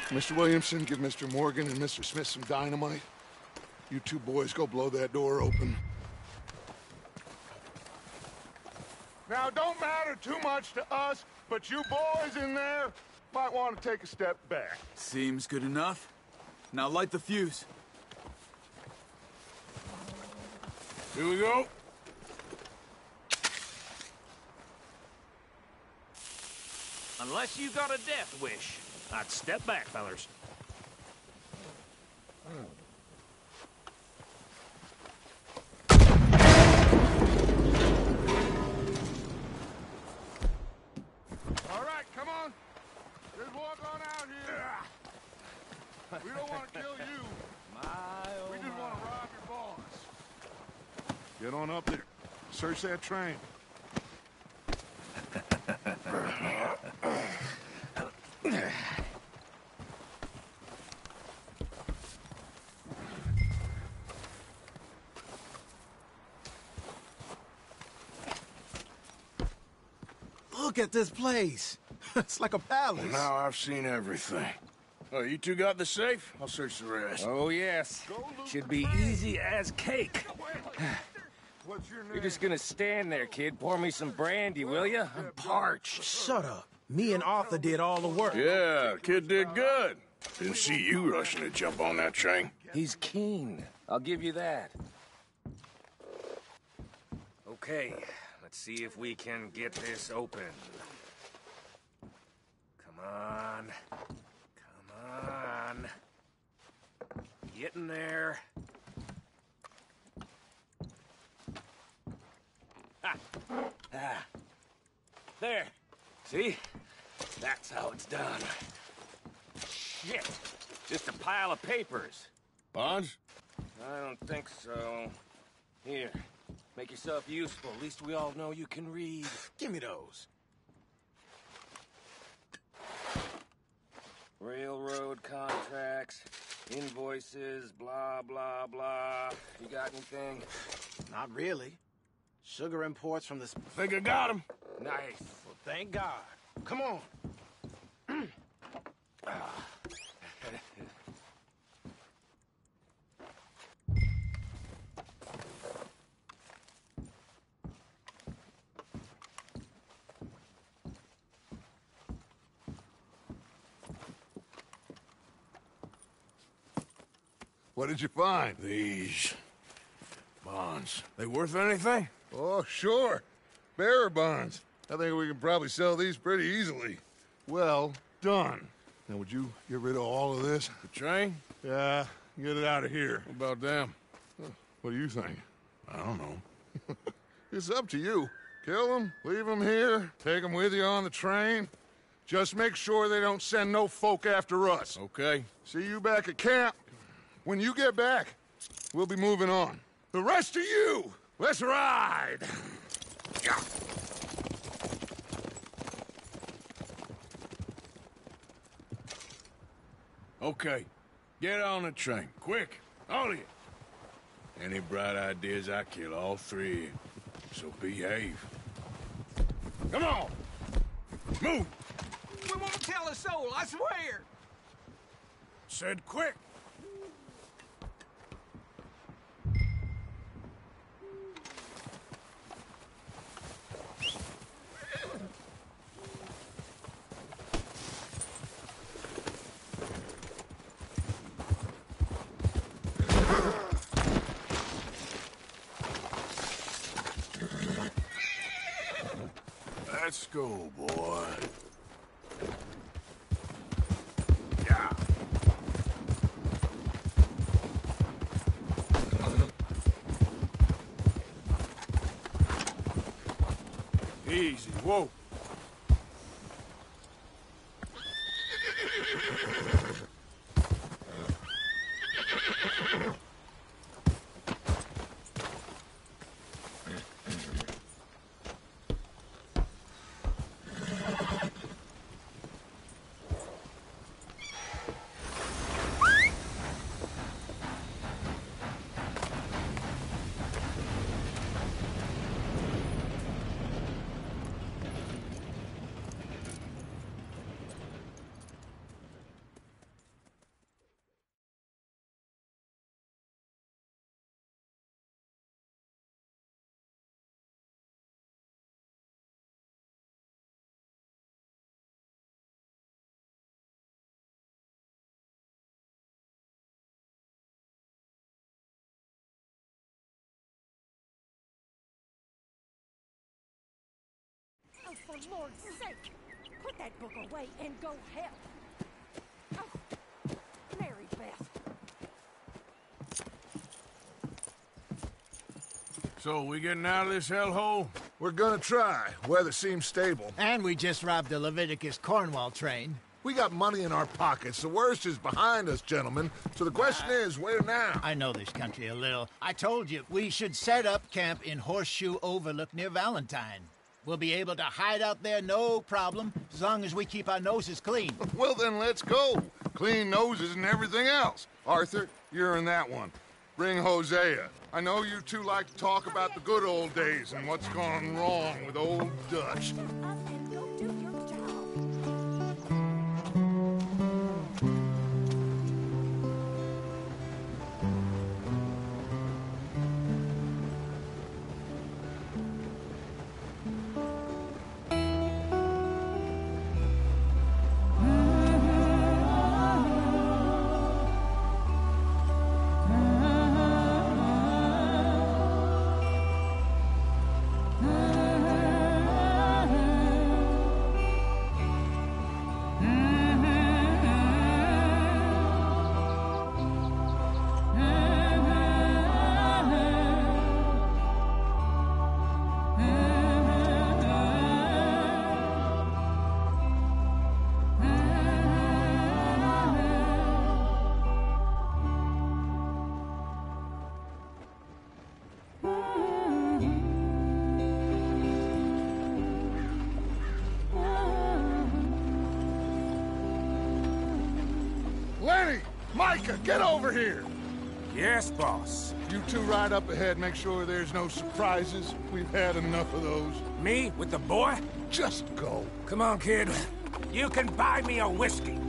Mr. Williamson, give Mr. Morgan and Mr. Smith some dynamite. You two boys go blow that door open. Now, don't matter too much to us, but you boys in there might want to take a step back. Seems good enough. Now light the fuse. Here we go. Unless you got a death wish, I'd step back, fellers. All right, come on. Just walk on out here. We don't want to kill you. We just want to rob your boss. Get on up there. Search that train. Look at this place. It's like a palace. Well, now I've seen everything. Oh, you two got the safe? I'll search the rest. Oh, yes. Should be easy as cake. What's your name? You're just gonna stand there, kid. Pour me some brandy, will you? I'm parched. Shut up. Me and Arthur did all the work. Yeah, kid did good. Didn't see you rushing to jump on that train. He's keen. I'll give you that. Okay, let's see if we can get this open. Come on. Come on. Get in there. Ah. There. See? That's how it's done. Shit. Just a pile of papers. Bonds? I don't think so. Here. Make yourself useful. At least we all know you can read. Give me those. Railroad contracts, invoices, blah, blah, blah. You got anything? Not really. Sugar imports from the... Think I got him. Nice. Well, thank God. Come on. What did you find? These bonds. They worth anything? Oh, sure. Bearer bonds. I think we can probably sell these pretty easily. Well done. Now, would you get rid of all of this? The train? Yeah, get it out of here. What about them? What do you think? I don't know. It's up to you. Kill them, leave them here, take them with you on the train. Just make sure they don't send no folk after us. Okay. See you back at camp. When you get back, we'll be moving on. The rest of you, let's ride! Yeah. Okay. Get on the train. Quick. All of you. Any bright ideas, I kill all three of you. So behave. Come on! Move! We won't tell a soul, I swear! Said quick! Let's go, boy. Yeah. Easy, whoa. For Lord's sake, put that book away and go help. Oh, Mary Beth. So, we getting out of this hellhole? We're gonna try. Weather seems stable. And we just robbed the Leviticus Cornwall train. We got money in our pockets. The worst is behind us, gentlemen. So the question is, where now? I know this country a little. I told you, we should set up camp in Horseshoe Overlook near Valentine. We'll be able to hide out there, no problem, as long as we keep our noses clean. Well, then let's go. Clean noses and everything else. Arthur, you're in that one. Bring Hosea. I know you two like to talk about the good old days and what's gone wrong with old Dutch. And go do your job. Lenny! Micah, get over here! Yes, boss. You two ride up ahead, make sure there's no surprises. We've had enough of those. Me with the boy? Just go. Come on, kid. You can buy me a whiskey.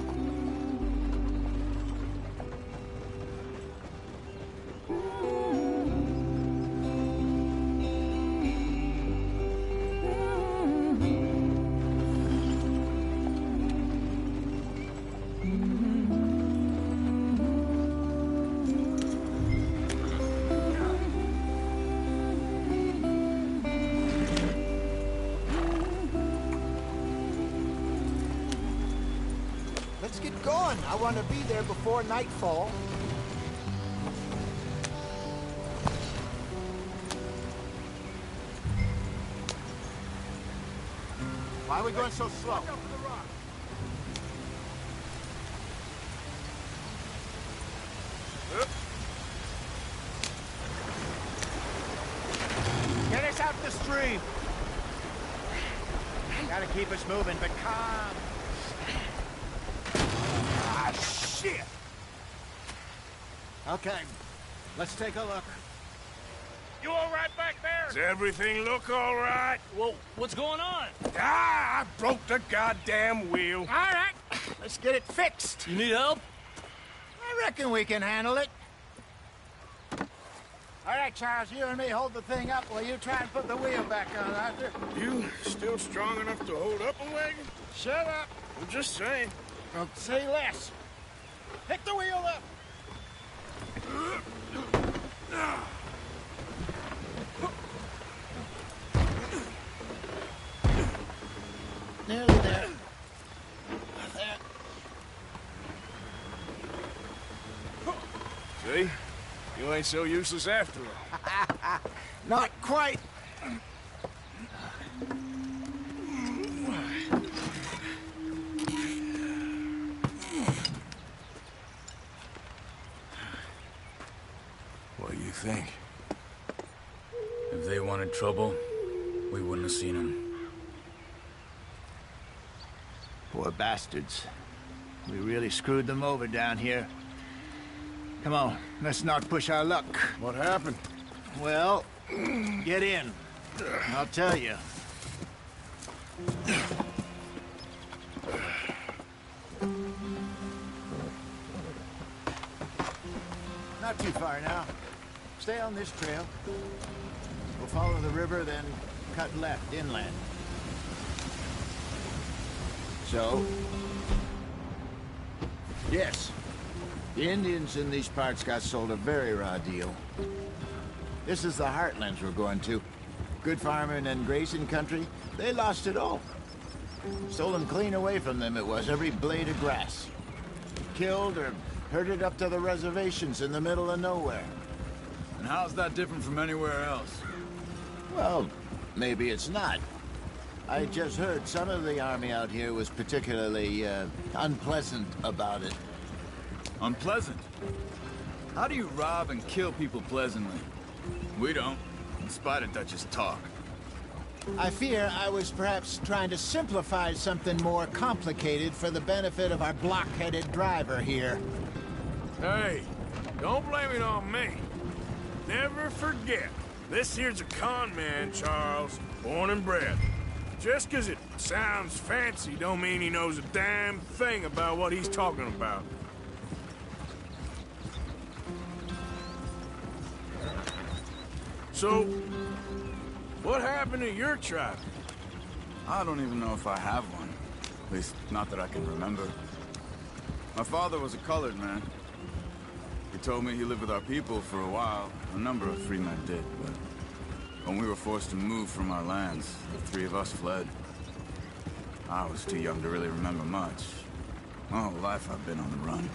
Let's get going. I want to be there before nightfall. Why are we going so slow? Get us out the stream. Gotta keep us moving, but calm. Ah, shit! Okay, let's take a look. You all right back there? Does everything look all right? Well, what's going on? Ah, I broke the goddamn wheel. All right, let's get it fixed. You need help? I reckon we can handle it. All right, Charles, you and me hold the thing up while you try and put the wheel back on, Arthur. You still strong enough to hold up a wagon? Shut up. I'm just saying. Don't say less. Pick the wheel up. Nearly there. There. See? You ain't so useless after all. Not quite. What do you think? If they wanted trouble, we wouldn't have seen them. Poor bastards. We really screwed them over down here. Come on, let's not push our luck. What happened? Well, get in. I'll tell you. Not too far now. Stay on this trail. We'll follow the river, then cut left inland. So? Yes. The Indians in these parts got sold a very raw deal. This is the heartlands we're going to. Good farming and grazing country, they lost it all. Stolen clean away from them it was, every blade of grass. Killed or herded up to the reservations in the middle of nowhere. And how's that different from anywhere else? Well, maybe it's not. I just heard some of the army out here was particularly, unpleasant about it. Unpleasant? How do you rob and kill people pleasantly? We don't, in spite of Dutch's talk. I fear I was perhaps trying to simplify something more complicated for the benefit of our block-headed driver here. Hey, don't blame it on me. Never forget, this here's a con man, Charles, born and bred. Just 'cause it sounds fancy don't mean he knows a damn thing about what he's talking about. So, what happened to your tribe? I don't even know if I have one. At least, not that I can remember. My father was a colored man. He told me he lived with our people for a while. A number of free men did, but when we were forced to move from our lands, the three of us fled. I was too young to really remember much. My whole life I've been on the run.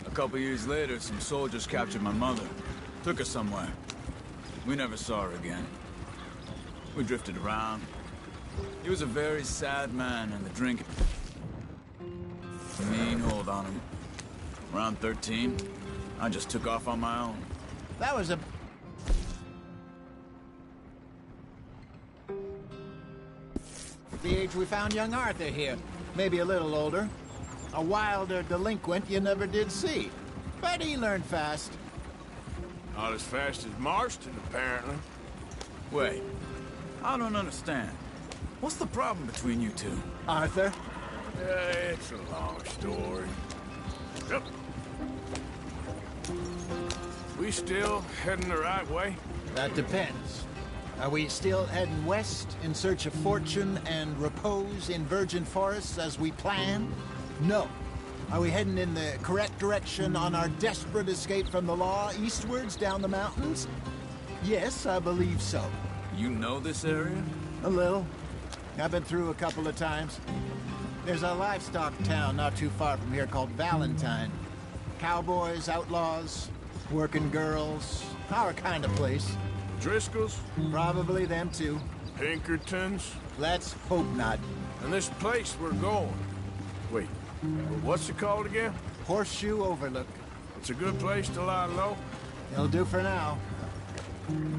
A couple years later, some soldiers captured my mother. Took her somewhere. We never saw her again. We drifted around. He was a very sad man, and the drink... mean hold on him. Around 13, I just took off on my own. That was a... the age we found young Arthur here. Maybe a little older. A wilder delinquent you never did see. But he learned fast. Not as fast as Marston, apparently. Wait, I don't understand. What's the problem between you two? Arthur? It's a long story. Yep. We still heading the right way? That depends. Are we still heading west in search of fortune and repose in virgin forests as we planned? No. Are we heading in the correct direction on our desperate escape from the law eastwards down the mountains? Yes, I believe so. You know this area? A little. I've been through a couple of times. There's a livestock town not too far from here called Valentine. Cowboys, outlaws, working girls, our kind of place. Driscoll's? Probably them too. Pinkertons? Let's hope not. And this place we're going. Wait, what's it called again? Horseshoe Overlook. It's a good place to lie low? It'll do for now.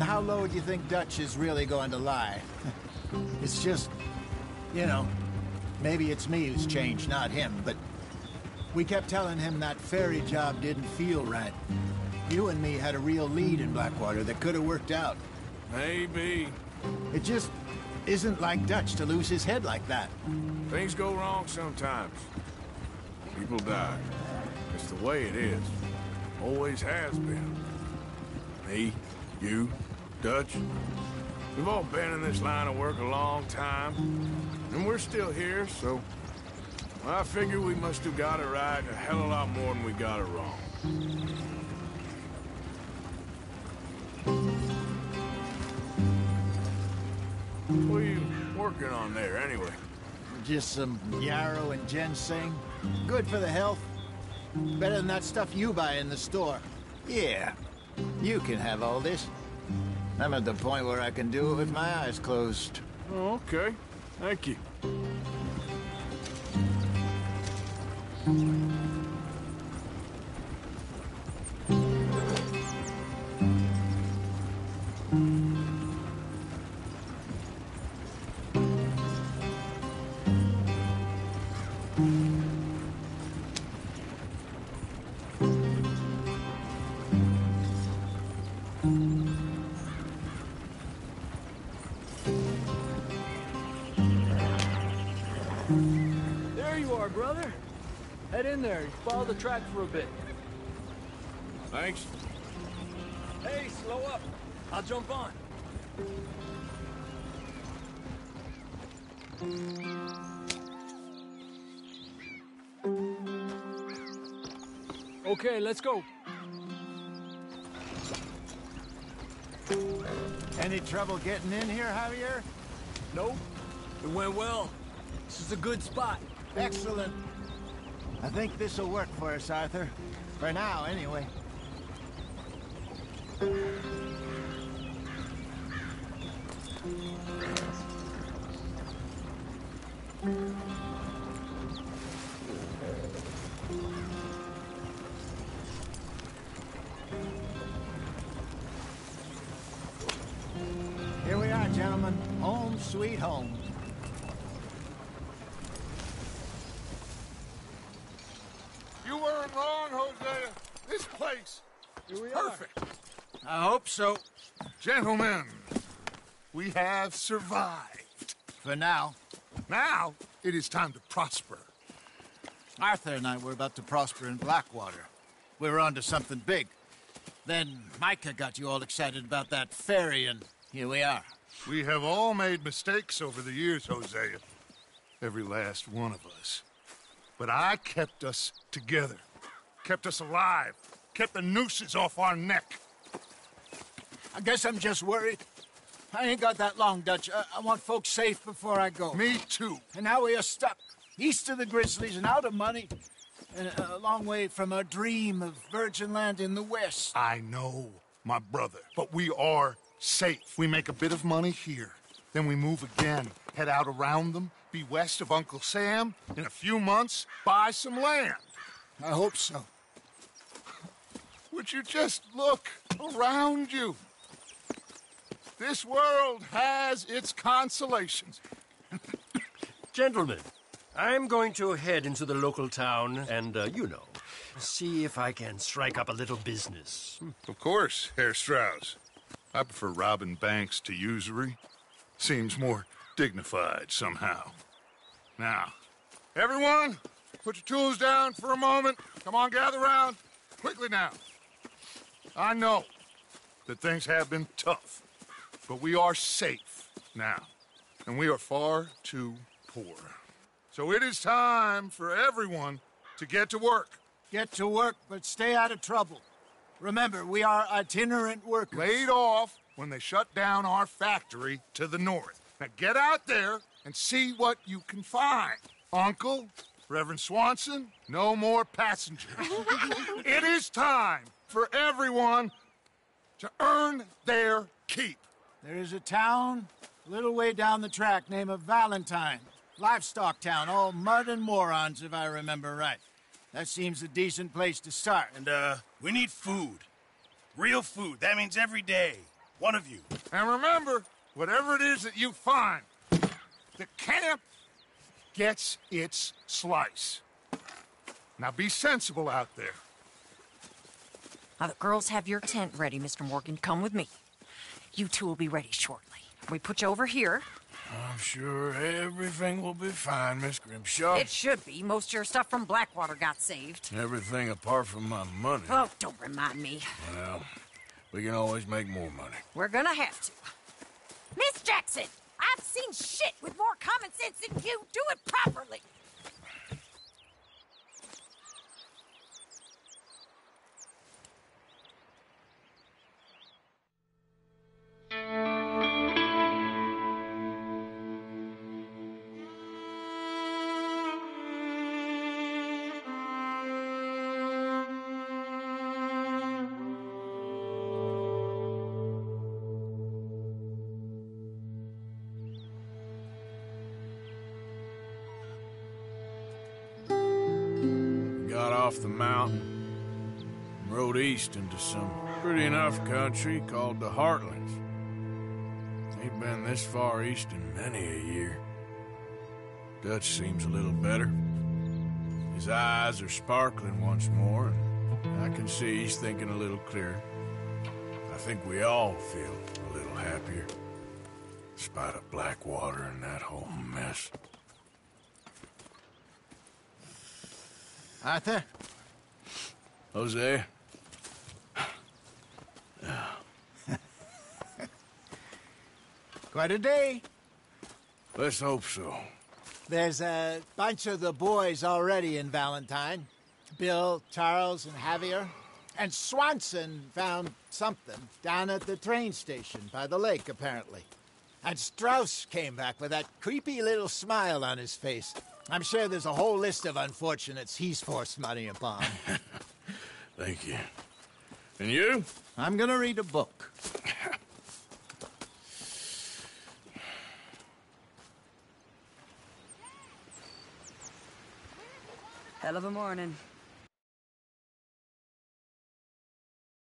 How low do you think Dutch is really going to lie? It's just, you know, maybe it's me who's changed, not him, but we kept telling him that ferry job didn't feel right. You and me had a real lead in Blackwater that could have worked out. Maybe. It just isn't like Dutch to lose his head like that. Things go wrong sometimes. People die. It's the way it is. Always has been. Me, you, Dutch. We've all been in this line of work a long time. And we're still here, so... I figure we must have got it right a hell of a lot more than we got it wrong. What are you working on there, anyway? Just some yarrow and ginseng. Good for the health. Better than that stuff you buy in the store. Yeah, you can have all this. I'm at the point where I can do it with my eyes closed. Oh, okay. Thank you. There you are, brother. Head in there. Follow the track for a bit. Thanks. Hey, slow up. I'll jump on. Okay, let's go. Any trouble getting in here, Javier? Nope. It went well. This is a good spot. Excellent. I think this'll work for us, Arthur. For now, anyway. Here we are, gentlemen. Home sweet home. You weren't wrong, Hosea. This place is perfect. I hope so. Gentlemen, we have survived. For now. Now, it is time to prosper. Arthur and I were about to prosper in Blackwater. We were onto something big. Then Micah got you all excited about that ferry, and here we are. We have all made mistakes over the years, Hosea. Every last one of us. But I kept us together. Kept us alive. Kept the nooses off our neck. I guess I'm just worried. I ain't got that long, Dutch. I want folks safe before I go. Me too. And now we are stuck. East of the Grizzlies and out of money. And a long way from our dream of virgin land in the west. I know, my brother. But we are safe. We make a bit of money here. Then we move again. Head out around them. Be west of Uncle Sam. In a few months, buy some land. I hope so. Would you just look around you? This world has its consolations. Gentlemen, I'm going to head into the local town and, see if I can strike up a little business. Of course, Herr Strauss. I prefer robbing banks to usury. Seems more dignified somehow. Now, everyone, put your tools down for a moment. Come on, gather round. Quickly now. I know that things have been tough, but we are safe now, and we are far too poor. So it is time for everyone to get to work. Get to work, but stay out of trouble. Remember, we are itinerant workers. Laid off when they shut down our factory to the north. Now get out there and see what you can find. Uncle, Reverend Swanson, no more passengers. It is time for everyone to earn their keep. There is a town a little way down the track named Valentine. Livestock town, all mud and morons, if I remember right. That seems a decent place to start. And, we need food. Real food. That means every day. One of you. And remember, whatever it is that you find, the camp gets its slice. Now be sensible out there. Now, the girls have your tent ready, Mr. Morgan. Come with me. You two will be ready shortly. We put you over here. I'm sure everything will be fine, Miss Grimshaw. It should be. Most of your stuff from Blackwater got saved. Everything apart from my money. Oh, don't remind me. Well, we can always make more money. We're gonna have to. Miss Jackson, I've seen shit with more common sense than you. Do it properly. Got off the mountain and rode east into some pretty enough country called the Heartlands. Ain't been this far east in many a year. Dutch seems a little better. His eyes are sparkling once more, and I can see he's thinking a little clearer. I think we all feel a little happier, in spite of Blackwater and that whole mess. Arthur? Jose? Quite a day. Let's hope so. There's a bunch of the boys already in Valentine. Bill, Charles, and Javier. And Swanson found something down at the train station by the lake, apparently. And Strauss came back with that creepy little smile on his face. I'm sure there's a whole list of unfortunates he's forced money upon. Thank you. And you? I'm gonna read a book. Hell of a morning.